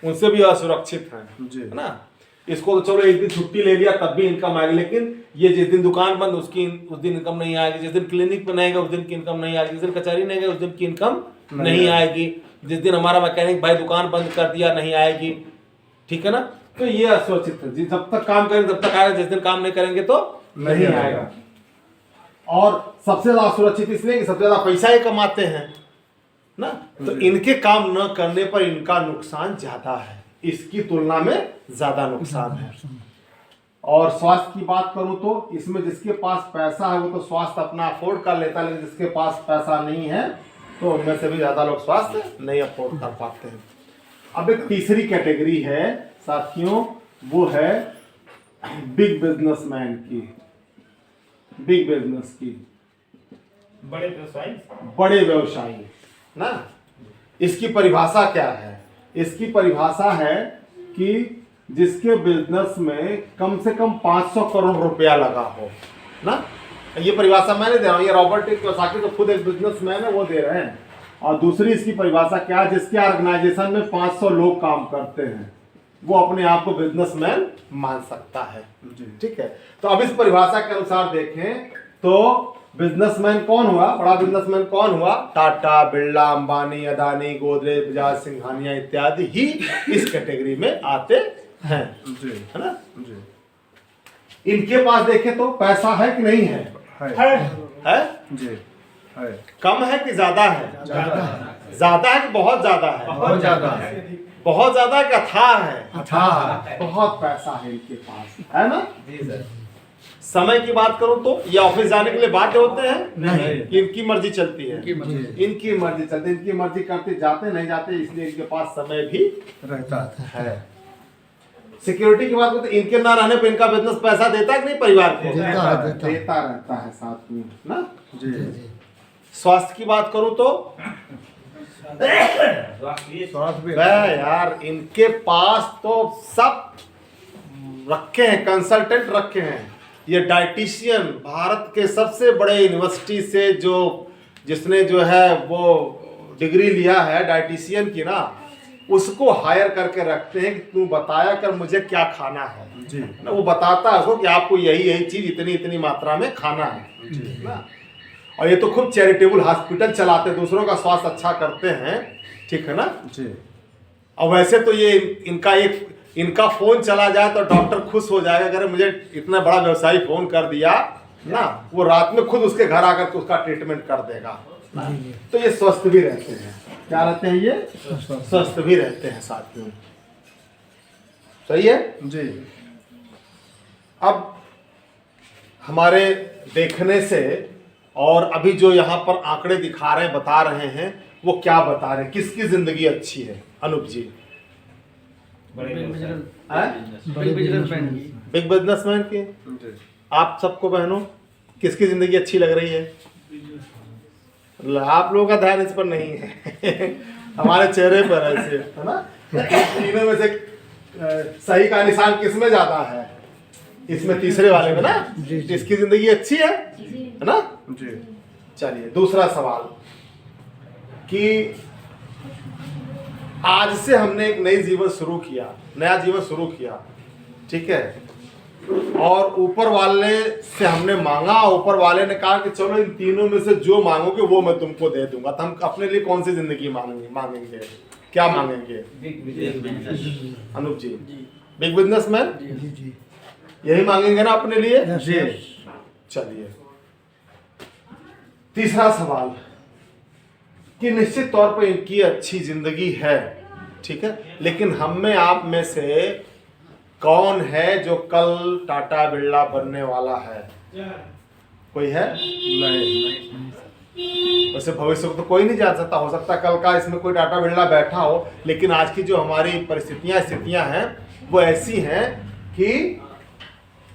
उनसे भी असुरक्षित हैं, है ना। इसको तो चलो एक दिन छुट्टी ले लिया तब भी इनकम आएगी, लेकिन ये जिस दिन दुकान बंद उस दिन इनकम नहीं आएगी, जिस दिन क्लिनिक पे नहीं गए उस दिन की इनकम नहीं आएगी, जिस दिन कचहरी नहीं गए उस दिन की इनकम नहीं आएगी, जिस दिन हमारा मैकेनिक भाई दुकान बंद कर दिया नहीं आएगी, ठीक है ना। तो ये असुरक्षित है, जब तक काम करेंगे तब तक आएगा, जिस दिन काम नहीं करेंगे तो नहीं आएगा। और सबसे ज्यादा असुरक्षित इसलिए कि सबसे ज्यादा पैसा ही कमाते हैं ना, तो इनके काम न करने पर इनका नुकसान ज्यादा है, इसकी तुलना में ज्यादा नुकसान है। और स्वास्थ्य की बात करूं तो इसमें जिसके पास पैसा है वो तो स्वास्थ्य अपना अफोर्ड कर लेता है, लेकिन जिसके पास पैसा नहीं है तो उनमें से भी ज्यादा लोग स्वास्थ्य नहीं अफोर्ड कर पाते हैं। अब एक तीसरी कैटेगरी है साथियों, वो है बिग बिजनेसमैन की, बिग बिजनेस की, बड़े व्यवसायी ना। इसकी परिभाषा क्या है? इसकी परिभाषा है कि जिसके बिजनेस में कम से कम 500 करोड़ रुपया लगा हो ना। ये परिभाषा मैं नहीं दे रहा हूँ, ये रॉबर्ट कियोसाकी तो खुद एक बिजनेसमैन है वो दे रहे हैं। और दूसरी इसकी परिभाषा क्या है? जिसके ऑर्गेनाइजेशन में 500 लोग काम करते हैं वो अपने आप को बिजनेसमैन मान सकता है, ठीक है। तो अब इस परिभाषा के अनुसार देखें तो बिजनेसमैन कौन हुआ? बड़ा बिजनेसमैन कौन हुआ? टाटा, बिरला, अंबानी, अदानी, गोदरेज, बजाज, सिंघानिया इत्यादि ही इस कैटेगरी में आते हैं, है ना। इनके पास देखें तो पैसा है कि नहीं है? है? जी है। कम है कि ज्यादा है? ज्यादा है कि बहुत ज्यादा है? बहुत ज्यादा है। बहुत ज्यादा है कि अथाह है? अथाह। बहुत पैसा है इनके पास, है ना? जी सर। समय की बात करूं तो ये ऑफिस जाने के लिए बाध्य होते हैं नहीं। कि इनकी मर्जी चलती है? जी इनकी मर्जी चलती है, इनकी मर्जी करते जाते नहीं जाते, इसलिए इनके पास समय भी रहता है। है। सिक्योरिटी की बात करें तो इनके ना रहने पर इनका बिजनेस पैसा देता है कि नहीं परिवार को? देता रहता है साथ में ना। जी स्वास्थ्य की बात करूं तो स्वास्थ्य भी यार इनके पास तो सब रखे हैं, कंसल्टेंट रखे हैं। ये डाइटिशियन भारत के सबसे बड़े यूनिवर्सिटी से जिसने जो है वो डिग्री लिया है डाइटिशियन की ना, उसको हायर करके रखते हैं कि तू बताया कर मुझे क्या खाना है जी ना। वो बताता है उसको कि आपको यही चीज इतनी इतनी मात्रा में खाना है ना। और ये तो खूब चैरिटेबल हॉस्पिटल चलाते हैं, दूसरों का स्वास्थ्य अच्छा करते हैं, ठीक है ना। जी। और वैसे तो ये इनका फोन चला जाए तो डॉक्टर खुश हो जाएगा, अगर मुझे इतना बड़ा व्यवसायी फोन कर दिया ना, वो रात में खुद उसके घर आकर के उसका ट्रीटमेंट कर देगा ना। तो ये स्वस्थ भी रहते हैं। क्या रहते हैं ये? स्वस्थ भी रहते हैं साथियों। सही है जी। अब हमारे देखने से और अभी जो यहाँ पर आंकड़े दिखा रहे हैं, बता रहे हैं, वो क्या बता रहे हैं? किसकी जिंदगी अच्छी है अनूप जी? बिग बिजनेसमैन की। आप सबको बहनों किसकी जिंदगी अच्छी लग रही है? आप लोगों का ध्यान इस पर नहीं है हमारे चेहरे पर ऐसे, है ना। तीनों में से सही का निशान किसमें ज्यादा है? इसमें तीसरे वाले में ना। इसकी जिंदगी अच्छी है ना। जी। चलिए दूसरा सवाल कि आज से हमने एक नया जीवन शुरू किया, ठीक है। और ऊपर वाले से हमने मांगा, ऊपर वाले ने कहा कि चलो इन तीनों में से जो मांगोगे वो मैं तुमको दे दूंगा। तो हम अपने लिए कौन सी जिंदगी मांगेंगे? क्या मांगेंगे अनूप जी? बिग बिजनेसमैन यही मांगेंगे ना अपने लिए? जी। चलिए तीसरा सवाल कि निश्चित तौर पर इनकी अच्छी जिंदगी है, ठीक है, लेकिन हम में आप में से कौन है जो कल टाटा बिरला बनने वाला है? कोई है? नहीं। वैसे भविष्य को तो कोई नहीं जान सकता, हो सकता कल का इसमें कोई टाटा बिरला बैठा हो, लेकिन आज की जो हमारी स्थितियां हैं वो ऐसी हैं कि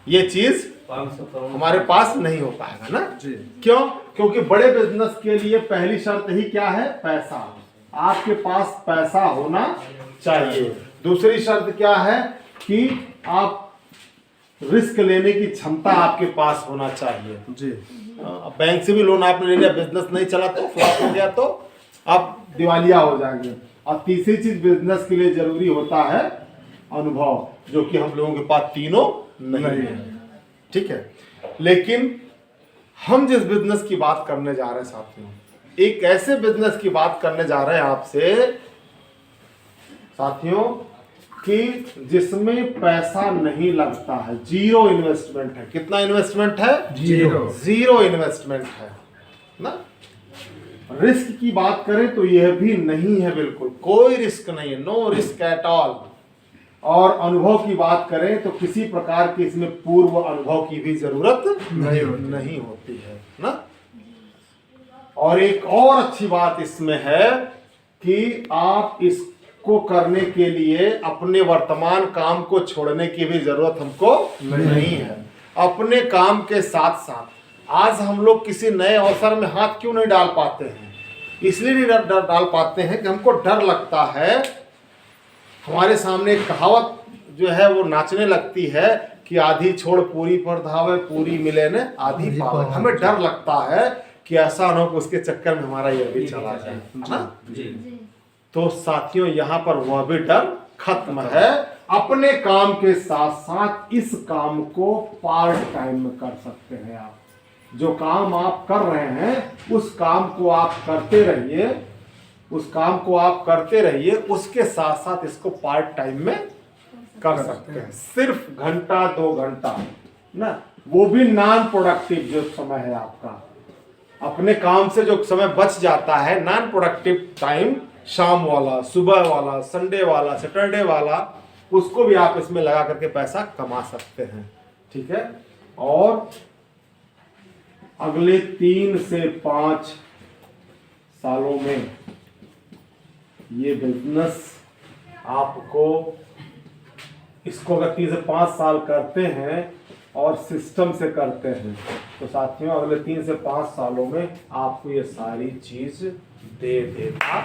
ये चीज हमारे पास नहीं हो पाएगा ना। जी। क्यों? क्योंकि बड़े बिजनेस के लिए पहली शर्त ही क्या है? पैसा। आपके पास पैसा होना चाहिए। दूसरी शर्त क्या है कि आप रिस्क लेने की क्षमता आपके पास होना चाहिए। जी। बैंक से भी लोन आपने ले लिया, बिजनेस नहीं चला तो फ्लॉप हो गया तो आप दिवालिया हो जाएंगे। और तीसरी चीज बिजनेस के लिए जरूरी होता है अनुभव, जो कि हम लोगों के पास तीनों नहीं है, ठीक है। लेकिन हम जिस बिजनेस की बात करने जा रहे हैं साथियों, एक ऐसे बिजनेस की बात करने जा रहे हैं आपसे साथियों कि जिसमें पैसा नहीं लगता है, जीरो इन्वेस्टमेंट है। कितना इन्वेस्टमेंट है? जीरो इन्वेस्टमेंट है ना। रिस्क की बात करें तो यह भी नहीं है, बिल्कुल कोई रिस्क नहीं है, नो रिस्क एट ऑल। और अनुभव की बात करें तो किसी प्रकार की इसमें पूर्व अनुभव की भी जरूरत नहीं होती है ना। और एक और अच्छी बात इसमें है कि आप इसको करने के लिए अपने वर्तमान काम को छोड़ने की भी जरूरत हमको नहीं है। अपने काम के साथ साथ आज हम लोग किसी नए अवसर में हाथ क्यों नहीं डाल पाते हैं? इसलिए नहीं डाल पाते हैं कि हमको डर लगता है। हमारे सामने एक कहावत जो है वो नाचने लगती है कि आधी छोड़ पूरी पर धावे, पूरी मिले न आधी पावे। हमें डर लगता है कि ऐसा न हो कि उसके चक्कर में हमारा यह भी चला जाए, है ना। तो साथियों यहाँ पर वह भी डर खत्म है। अपने काम के साथ साथ इस काम को पार्ट टाइम में कर सकते हैं आप। जो काम आप कर रहे हैं उस काम को आप करते रहिए, उसके साथ साथ इसको पार्ट टाइम में कर सकते हैं। सिर्फ घंटा 2 घंटा ना, वो भी नॉन प्रोडक्टिव जो समय है आपका, अपने काम से जो समय बच जाता है, नॉन प्रोडक्टिव टाइम, शाम वाला, सुबह वाला, संडे वाला, सैटरडे वाला, उसको भी आप इसमें लगा करके पैसा कमा सकते हैं। ठीक है। और अगले 3 से 5 सालों में ये बिजनेस आपको, इसको अगर 3 से 5 साल करते हैं और सिस्टम से करते हैं तो साथियों अगले 3 से 5 सालों में आपको ये सारी चीज दे देगा।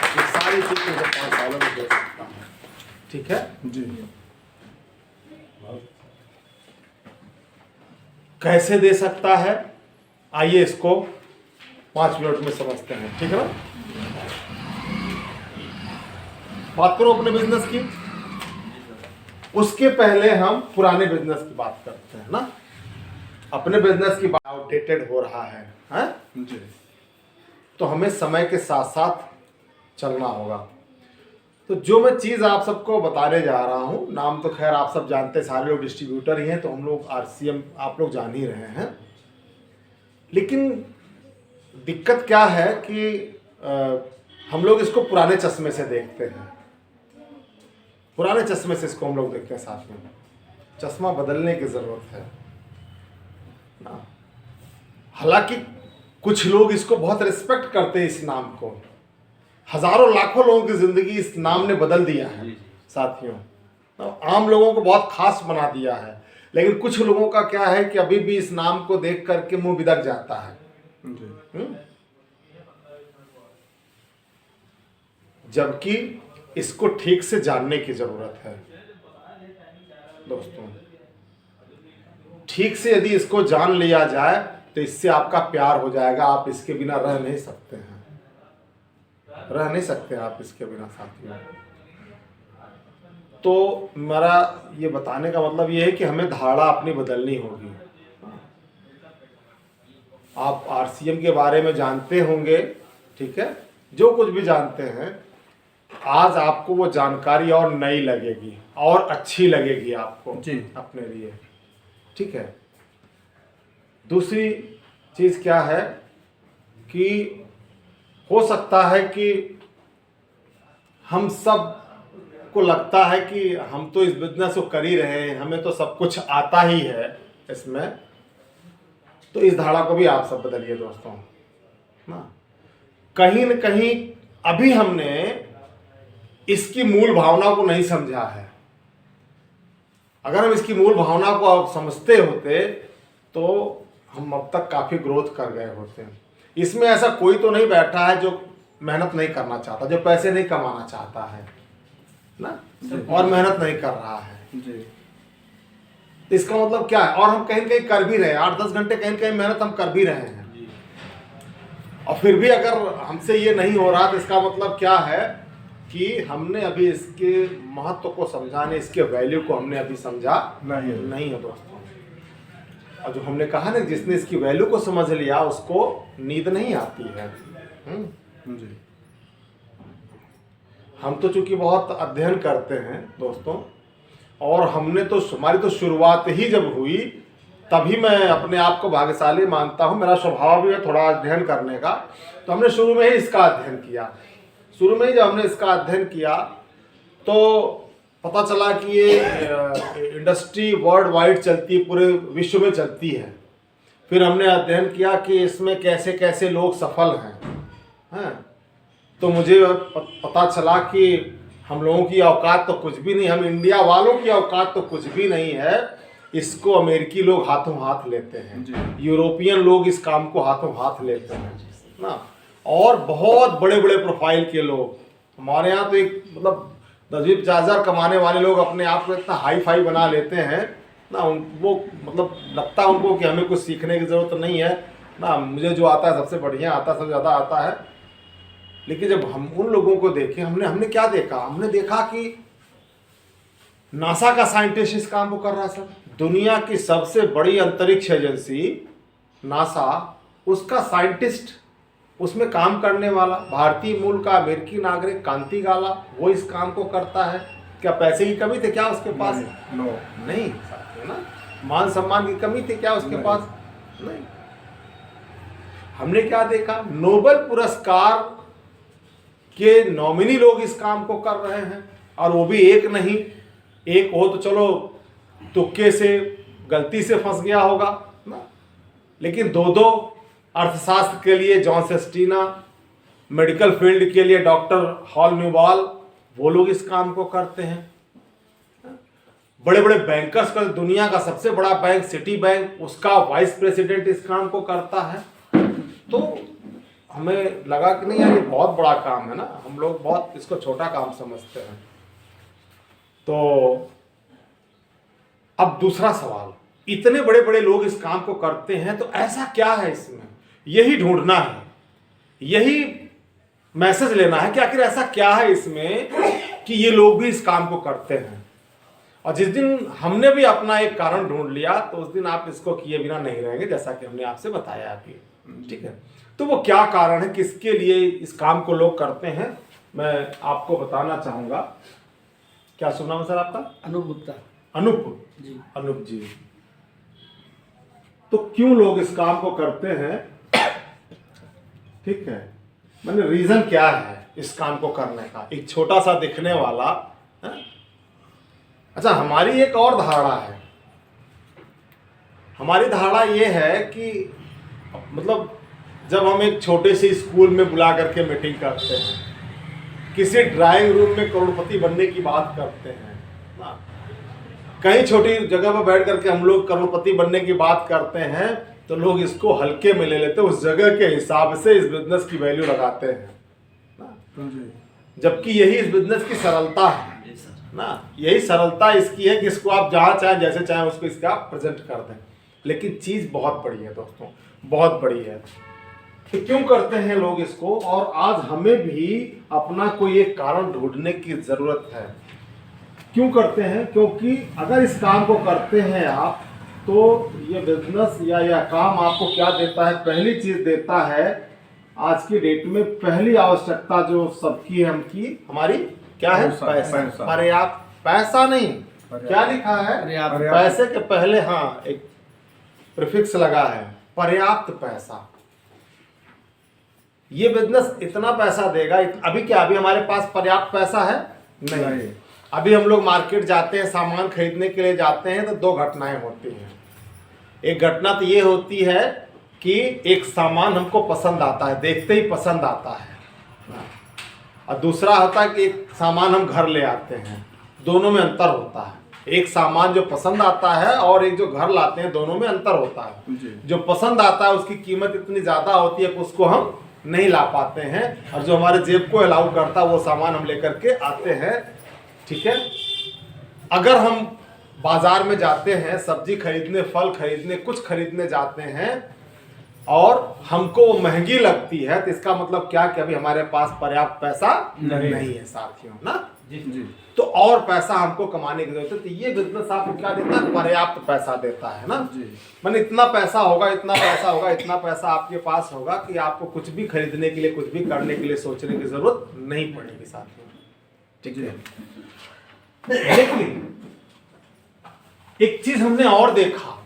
ये सारी चीज 3 से 5 सालों में दे सकता है। ठीक है जी। कैसे दे सकता है, आइए इसको 5 मिनट में समझते हैं। ठीक है ना। बात करो अपने बिजनेस की, उसके पहले हम पुराने बिजनेस की बात करते हैं ना। अपने बिजनेस की बात आउटडेटेड हो रहा है, हैं? जी। तो हमें समय के साथ साथ चलना होगा। तो जो मैं चीज़ आप सबको बताने जा रहा हूँ, नाम तो खैर आप सब जानते हैं, सारे लोग डिस्ट्रीब्यूटर ही हैं, तो हम लोग RCM आप लोग जान ही रहे हैं। लेकिन दिक्कत क्या है कि हम लोग इसको पुराने चश्मे से देखते हैं, पुराने चश्मे से इसको हम लोग देखते हैं। साथ में चश्मा बदलने की ज़रूरत है ना। हालांकि कुछ लोग इसको बहुत रिस्पेक्ट करते हैं, इस नाम को, हजारों लाखों लोगों की ज़िंदगी इस नाम ने बदल दिया है साथियों। तो आम लोगों को बहुत खास बना दिया है, लेकिन कुछ लोगों का क्या है कि अभी भी इस नाम को देख करके मुंह बिदक जाता है। जबकि इसको ठीक से जानने की जरूरत है दोस्तों। ठीक से यदि इसको जान लिया जाए तो इससे आपका प्यार हो जाएगा। आप इसके बिना रह नहीं सकते हैं, रह नहीं सकते आप इसके बिना साथियों। तो मेरा ये बताने का मतलब ये है कि हमें धारणा अपनी बदलनी होगी। आप RCM के बारे में जानते होंगे, ठीक है, जो कुछ भी जानते हैं, आज आपको वो जानकारी और नई लगेगी और अच्छी लगेगी आपको जी अपने लिए। ठीक है। दूसरी चीज़ क्या है कि हो सकता है कि हम सब को लगता है कि हम तो इस बिजनेस को कर ही रहे हैं, हमें तो सब कुछ आता ही है इसमें। तो इस धारणा को भी आप सब बदलिए दोस्तों ना। कहीं न कहीं अभी हमने इसकी मूल भावना को नहीं समझा है। अगर हम इसकी मूल भावना को आप समझते होते तो हम अब तक काफ़ी ग्रोथ कर गए होते हैं। इसमें ऐसा कोई तो नहीं बैठा है जो मेहनत नहीं करना चाहता, जो पैसे नहीं कमाना चाहता है ना, और मेहनत नहीं कर रहा है जी। तो इसका मतलब क्या है, और हम कहीं कहीं कर भी रहे हैं, 8-10 घंटे कहीं कहीं मेहनत हम कर भी रहे हैं, और फिर भी अगर हमसे ये नहीं हो रहा तो इसका मतलब क्या है कि हमने अभी इसके महत्व को समझा नहीं, इसके वैल्यू को हमने अभी समझा नहीं है दोस्तों। और जो हमने कहा ना, जिसने इसकी वैल्यू को समझ लिया उसको नींद नहीं आती है। जी। हम तो चूंकि बहुत अध्ययन करते हैं दोस्तों, और हमने तो, हमारी तो शुरुआत ही जब हुई तभी मैं अपने आप को भाग्यशाली मानता हूँ। मेरा स्वभाव भी है थोड़ा अध्ययन करने का, तो हमने शुरू में ही इसका अध्ययन किया। शुरू में ही जब हमने इसका अध्ययन किया तो पता चला कि ये इंडस्ट्री वर्ल्ड वाइड चलती है, पूरे विश्व में चलती है। फिर हमने अध्ययन किया कि इसमें कैसे कैसे लोग सफल हैं। तो मुझे पता चला कि हम लोगों की औकात तो कुछ भी नहीं, हम इंडिया वालों की औकात तो कुछ भी नहीं है। इसको अमेरिकी लोग हाथों हाथ लेते हैं, यूरोपियन लोग इस काम को हाथों हाथ लेते हैं ना, और बहुत बड़े बड़े प्रोफाइल के लोग। हमारे यहाँ तो एक मतलब 10-20 हज़ार कमाने वाले लोग अपने आप को इतना हाई फाई बना लेते हैं ना, वो मतलब लगता है उनको कि हमें कुछ सीखने की ज़रूरत नहीं है ना, मुझे जो आता है सबसे बढ़िया आता है, सबसे ज़्यादा आता है। लेकिन जब हम उन लोगों को देखें, हमने क्या देखा, हमने देखा कि नासा का साइंटिस्ट इस काम को कर रहा है सर। दुनिया की सबसे बड़ी अंतरिक्ष एजेंसी नासा, उसका साइंटिस्ट, उसमें काम करने वाला भारतीय मूल का अमेरिकी नागरिक कांति गाला, वो इस काम को करता है। क्या पैसे की कमी थी क्या उसके पास? नहीं, ना मान सम्मान की कमी थी क्या उसके पास? नहीं। हमने क्या देखा, नोबेल पुरस्कार के नॉमिनी लोग इस काम को कर रहे हैं, और वो भी एक नहीं, एक हो तो चलो तुक्के से गलती से फंस गया होगा ना, लेकिन दो दो, अर्थशास्त्र के लिए जॉन सेस्टिना, मेडिकल फील्ड के लिए डॉक्टर हॉल न्यूबॉल, वो लोग इस काम को करते हैं। बड़े बड़े बैंकर्स का, दुनिया का सबसे बड़ा बैंक सिटी बैंक, उसका वाइस प्रेसिडेंट इस काम को करता है। तो हमें लगा कि नहीं यार ये बहुत बड़ा काम है ना, हम लोग बहुत इसको छोटा काम समझते हैं। तो अब दूसरा सवाल, इतने बड़े बड़े लोग इस काम को करते हैं तो ऐसा क्या है इसमें, यही ढूंढना है, यही मैसेज लेना है कि आखिर ऐसा क्या है इसमें कि ये लोग भी इस काम को करते हैं। और जिस दिन हमने भी अपना एक कारण ढूंढ लिया तो उस दिन आप इसको किए बिना नहीं रहेंगे, जैसा कि हमने आपसे बताया अभी, ठीक है। तो वो क्या कारण है, किसके लिए इस काम को लोग करते हैं, मैं आपको बताना चाहूंगा। क्या शुभ नाम है सर आपका? अनूप गुप्ता अनूप जी। अनूप जी, तो क्यों लोग इस काम को करते हैं, ठीक है, मैंने रीजन क्या है इस काम को करने का, एक छोटा सा दिखने वाला है? अच्छा, हमारी एक और धारणा है, हमारी धारणा ये है कि मतलब जब हम एक छोटे से स्कूल में बुला करके मीटिंग करते हैं, किसी ड्राइंग रूम में करोड़पति बनने की बात करते हैं ना, कहीं छोटी जगह पर बैठ करके हम लोग करोड़पति बनने की बात करते हैं, तो लोग इसको हल्के में ले लेते हैं, उस जगह के हिसाब से इस बिजनेस की वैल्यू लगाते हैं ना, जबकि यही इस बिजनेस की सरलता है ना, यही सरलता इसकी है कि इसको आप जहाँ चाहें जैसे चाहें उसको इसका प्रेजेंट कर दें। लेकिन चीज़ बहुत बड़ी है दोस्तों, बहुत बड़ी है। तो क्यों करते हैं लोग इसको, और आज हमें भी अपना कोई एक कारण ढूंढने की ज़रूरत है। क्यों करते हैं? क्योंकि अगर इस काम को करते हैं आप, तो ये बिजनेस या यह काम आपको क्या देता है, पहली चीज़ देता है आज की डेट में, पहली आवश्यकता जो सबकी है, हमकी हमारी क्या है? पैसा। पर्याप्त पैसा नहीं, क्या लिखा है? पैसे के पहले हाँ एक प्रीफिक्स लगा है, पर्याप्त पैसा। ये बिजनेस इतना पैसा देगा, अभी क्या, अभी हमारे पास पर्याप्त पैसा है? नहीं। अभी हम लोग मार्केट जाते हैं, सामान खरीदने के लिए जाते हैं, तो दो घटनाएं होती हैं। एक घटना तो ये होती है कि एक सामान हमको पसंद आता है, देखते ही पसंद आता है, और दूसरा होता है कि एक सामान हम घर ले आते हैं, दोनों में अंतर होता है। एक सामान जो पसंद आता है और एक जो घर लाते हैं, दोनों में अंतर होता है। जो पसंद आता है उसकी कीमत इतनी ज़्यादा होती है कि उसको हम नहीं ला पाते हैं, और जो हमारे जेब को अलाउ करता है वो सामान हम लेकर के आते हैं, ठीक है। अगर हम बाजार में जाते हैं, सब्जी खरीदने, फल खरीदने, कुछ खरीदने जाते हैं और हमको वो महंगी लगती है, तो इसका मतलब क्या कि अभी हमारे पास पर्याप्त पैसा नहीं है साथियों ना जी। तो और पैसा हमको कमाने की जरूरत है। तो ये बिजनेस आपको क्या देता है? पर्याप्त पैसा देता है ना जी। मैंने इतना पैसा होगा, इतना पैसा होगा, इतना पैसा आपके पास होगा कि आपको कुछ भी खरीदने के लिए, कुछ भी करने के लिए सोचने की जरूरत नहीं पड़ेगी साथियों, ठीक है। लेकिन एक चीज हमने और देखा,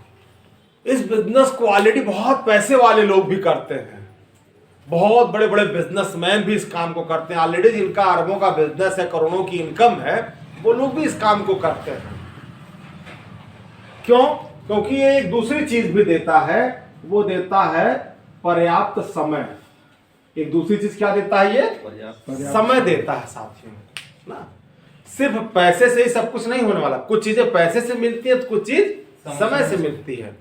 इस बिजनेस को ऑलरेडी बहुत पैसे वाले लोग भी करते हैं, बहुत बड़े बड़े बिजनेसमैन भी इस काम को करते हैं। ऑलरेडी जिनका अरबों का बिजनेस है, करोड़ों की इनकम है, वो लोग भी इस काम को करते हैं। क्यों? क्योंकि ये एक दूसरी चीज भी देता है, वो देता है पर्याप्त समय। एक दूसरी चीज क्या देता है? ये समय देता है साथियों ना। सिर्फ पैसे से ही सब कुछ नहीं होने वाला, कुछ चीजें पैसे से मिलती है, तो कुछ चीज समय से मिलती है।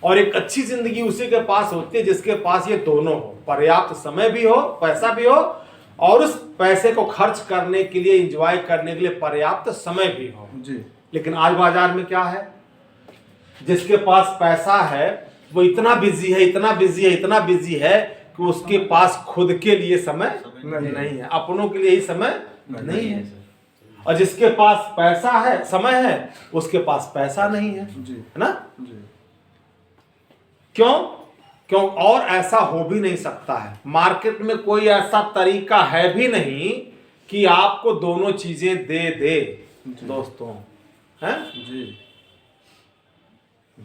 और एक अच्छी जिंदगी उसी के पास होती है जिसके पास ये दोनों हो, पर्याप्त समय भी हो, पैसा भी हो, और उस पैसे को खर्च करने के लिए, एंजॉय करने के लिए पर्याप्त समय भी हो जी। लेकिन आज बाजार में क्या है? जिसके पास पैसा है वो इतना बिजी है, इतना बिजी है, इतना बिजी है कि उसके पास खुद के लिए समय नहीं है, अपनों के लिए ही समय नहीं है। और जिसके पास पैसा है, समय है, उसके पास पैसा नहीं है, है ना? क्यों? क्यों? और ऐसा हो भी नहीं सकता है। मार्केट में कोई ऐसा तरीका है भी नहीं कि आपको दोनों चीजें दे दे दोस्तों, हैं? जी।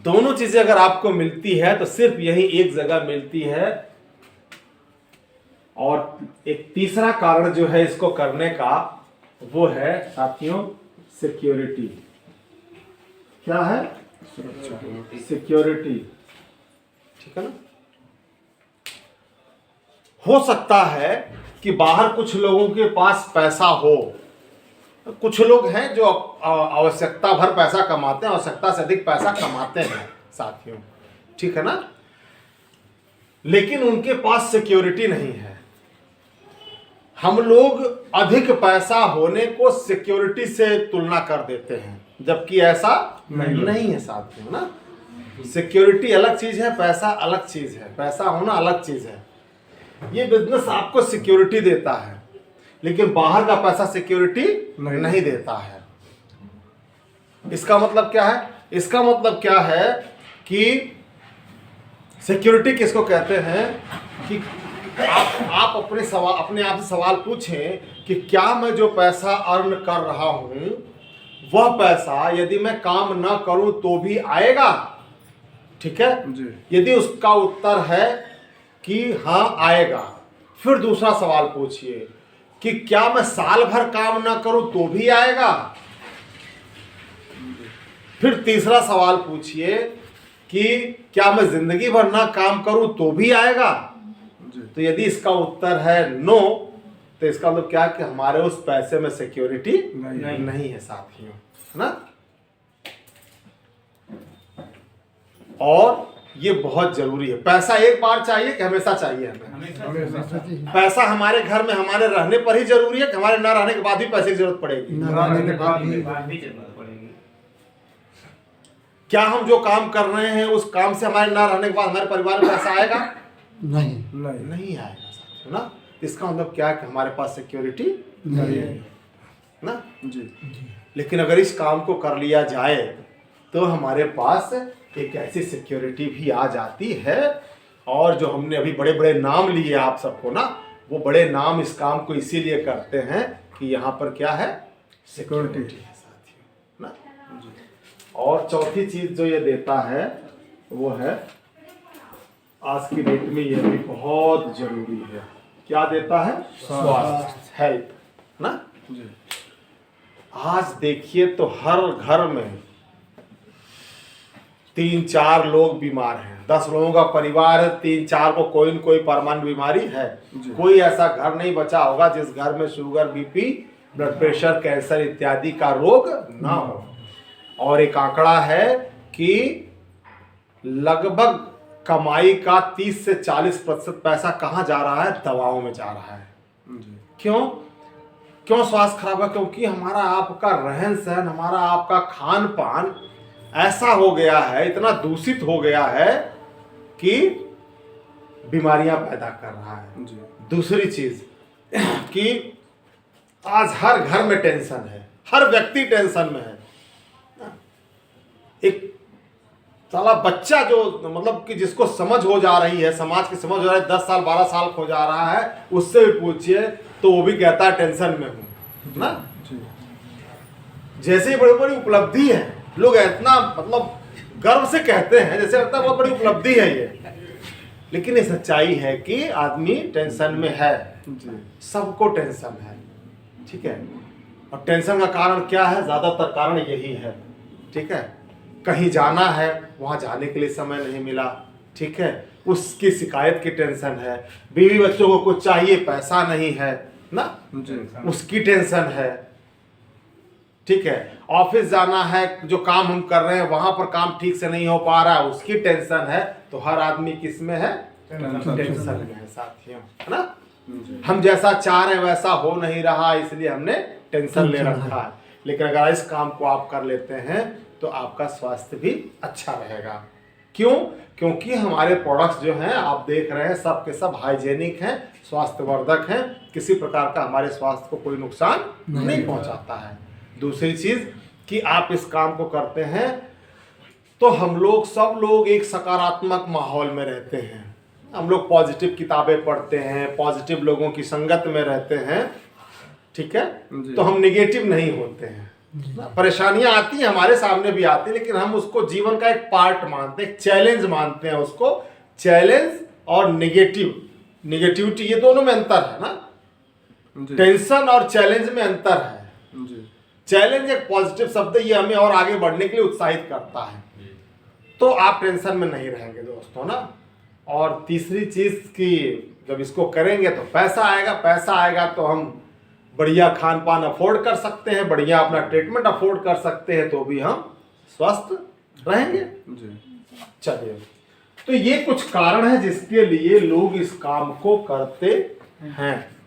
दोनों चीजें अगर आपको मिलती है तो सिर्फ यही एक जगह मिलती है, और एक तीसरा कारण जो है इसको करने का वो है साथियों सिक्योरिटी। क्या है? सिक्योरिटी। ठीक है ना। हो सकता है कि बाहर कुछ लोगों के पास पैसा हो, कुछ लोग हैं जो आवश्यकता भर पैसा कमाते हैं, आवश्यकता से अधिक पैसा कमाते हैं साथियों, ठीक है ना, लेकिन उनके पास सिक्योरिटी नहीं है। हम लोग अधिक पैसा होने को सिक्योरिटी से तुलना कर देते हैं, जबकि ऐसा नहीं है साथियों ना। सिक्योरिटी अलग चीज है, पैसा अलग चीज है, पैसा होना अलग चीज है। ये बिजनेस आपको सिक्योरिटी देता है, लेकिन बाहर का पैसा सिक्योरिटी नहीं देता है। इसका मतलब क्या है? इसका मतलब क्या है कि सिक्योरिटी किसको कहते हैं कि आप अपने आप से सवाल पूछें कि क्या मैं जो पैसा अर्न कर रहा हूं वह पैसा यदि मैं काम ना करूं तो भी आएगा? ठीक है जी। यदि उसका उत्तर है कि हाँ आएगा, फिर दूसरा सवाल पूछिए कि क्या मैं साल भर काम ना करूं तो भी आएगा? फिर तीसरा सवाल पूछिए कि क्या मैं जिंदगी भर ना काम करूं तो भी आएगा? तो यदि इसका उत्तर है नो, तो इसका मतलब क्या कि हमारे उस पैसे में सिक्योरिटी नहीं है साथियों, है ना। और ये बहुत जरूरी है। पैसा एक बार चाहिए कि हमेशा चाहिए हमें? पैसा हमारे घर में हमारे रहने पर ही जरूरी है कि हमारे ना रहने के बाद भी पैसे की जरूरत पड़ेगी? क्या हम जो काम कर रहे हैं उस काम से हमारे ना रहने के बाद हमारे परिवार में पैसा आएगा? नहीं आएगा साथियों ना। इसका मतलब क्या है कि हमारे पास सिक्योरिटी नहीं है ना जी। लेकिन अगर इस काम को कर लिया जाए तो हमारे पास एक ऐसी सिक्योरिटी भी आ जाती है। और जो हमने अभी बड़े बड़े नाम लिए आप सबको ना, वो बड़े नाम इस काम को इसीलिए करते हैं कि यहाँ पर क्या है? सिक्योरिटी है साथियों ना। और चौथी चीज जो ये देता है वो है, आज की डेट में ये भी बहुत जरूरी है। क्या देता है? स्वास्थ्य, हेल्थ ना। आज देखिए तो हर घर में 3-4 लोग बीमार हैं। 10 लोगों का परिवार है, 3-4 को कोई न कोई परमानेंट बीमारी है। कोई ऐसा घर नहीं बचा होगा जिस घर में sugar, BP, blood pressure, cancer इत्यादि का रोग ना हो। और एक आंकड़ा है कि लगभग कमाई का 30 से 40% पैसा कहाँ जा रहा है? दवाओं में जा रहा है। क्यों स्वास्थ्य खराब है? क्योंकि हमारा आपका रहन सहन, हमारा आपका खान पान ऐसा हो गया है, इतना दूषित हो गया है कि बीमारियां पैदा कर रहा है। दूसरी चीज कि आज हर घर में टेंशन है, हर व्यक्ति टेंशन में है। एक साला बच्चा जो मतलब कि जिसको समझ हो जा रही है, समाज की समझ हो रहा है, 10 साल 12 साल हो जा रहा है, उससे भी पूछिए तो वो भी कहता है टेंशन में हूं ना। जैसे ही बड़ी बड़ी उपलब्धि है, लोग इतना मतलब गर्व से कहते हैं जैसे लगता है बहुत बड़ी उपलब्धि है ये, लेकिन ये सच्चाई है कि आदमी टेंशन में है। सबको टेंशन है, ठीक है। और टेंशन का कारण क्या है? ज्यादातर कारण यही है, ठीक है। कहीं जाना है, वहां जाने के लिए समय नहीं मिला, ठीक है, उसकी शिकायत की टेंशन है। बीवी बच्चों को कुछ चाहिए, पैसा नहीं है ना, उसकी टेंशन है, ठीक है। ऑफिस जाना है, जो काम हम कर रहे हैं वहां पर काम ठीक से नहीं हो पा रहा है, उसकी टेंशन है। तो हर आदमी किस में है? टेंशन में है साथियों, है ना। हम जैसा चाह रहे हैं वैसा हो नहीं रहा, इसलिए हमने टेंशन ले रखा है। लेकिन अगर इस काम को आप कर लेते हैं तो आपका स्वास्थ्य भी अच्छा रहेगा। क्यों? क्योंकि हमारे प्रोडक्ट्स जो हैं आप देख रहे हैं सब के सब हाइजेनिक हैं, स्वास्थ्यवर्धक हैं, किसी प्रकार का हमारे स्वास्थ्य को कोई नुकसान नहीं पहुंचाता है। दूसरी चीज कि आप इस काम को करते हैं तो हम लोग सब लोग एक सकारात्मक माहौल में रहते हैं। हम लोग पॉजिटिव किताबें पढ़ते हैं, पॉजिटिव लोगों की संगत में रहते हैं, ठीक है। तो हम निगेटिव नहीं होते हैं। परेशानियां आती हैं, हमारे सामने भी आती हैं, लेकिन हम उसको जीवन का एक पार्ट मानते हैं, एक चैलेंज मानते हैं उसको। चैलेंज और निगेटिव निगेटिविटी, ये दोनों में अंतर है ना। टेंशन और चैलेंज में अंतर है। चैलेंज एक पॉजिटिव शब्द है, ये हमें और आगे बढ़ने के लिए उत्साहित करता है, तो आप टेंशन में नहीं रहेंगे दोस्तों ना। और तीसरी चीज कि जब इसको करेंगे तो पैसा आएगा, पैसा आएगा तो हम बढ़िया खान पान अफोर्ड कर सकते हैं, बढ़िया अपना ट्रीटमेंट अफोर्ड कर सकते हैं, तो भी हम स्वस्थ रहेंगे। चलिए, तो ये कुछ कारण है जिसके लिए लोग इस काम को करते हैं।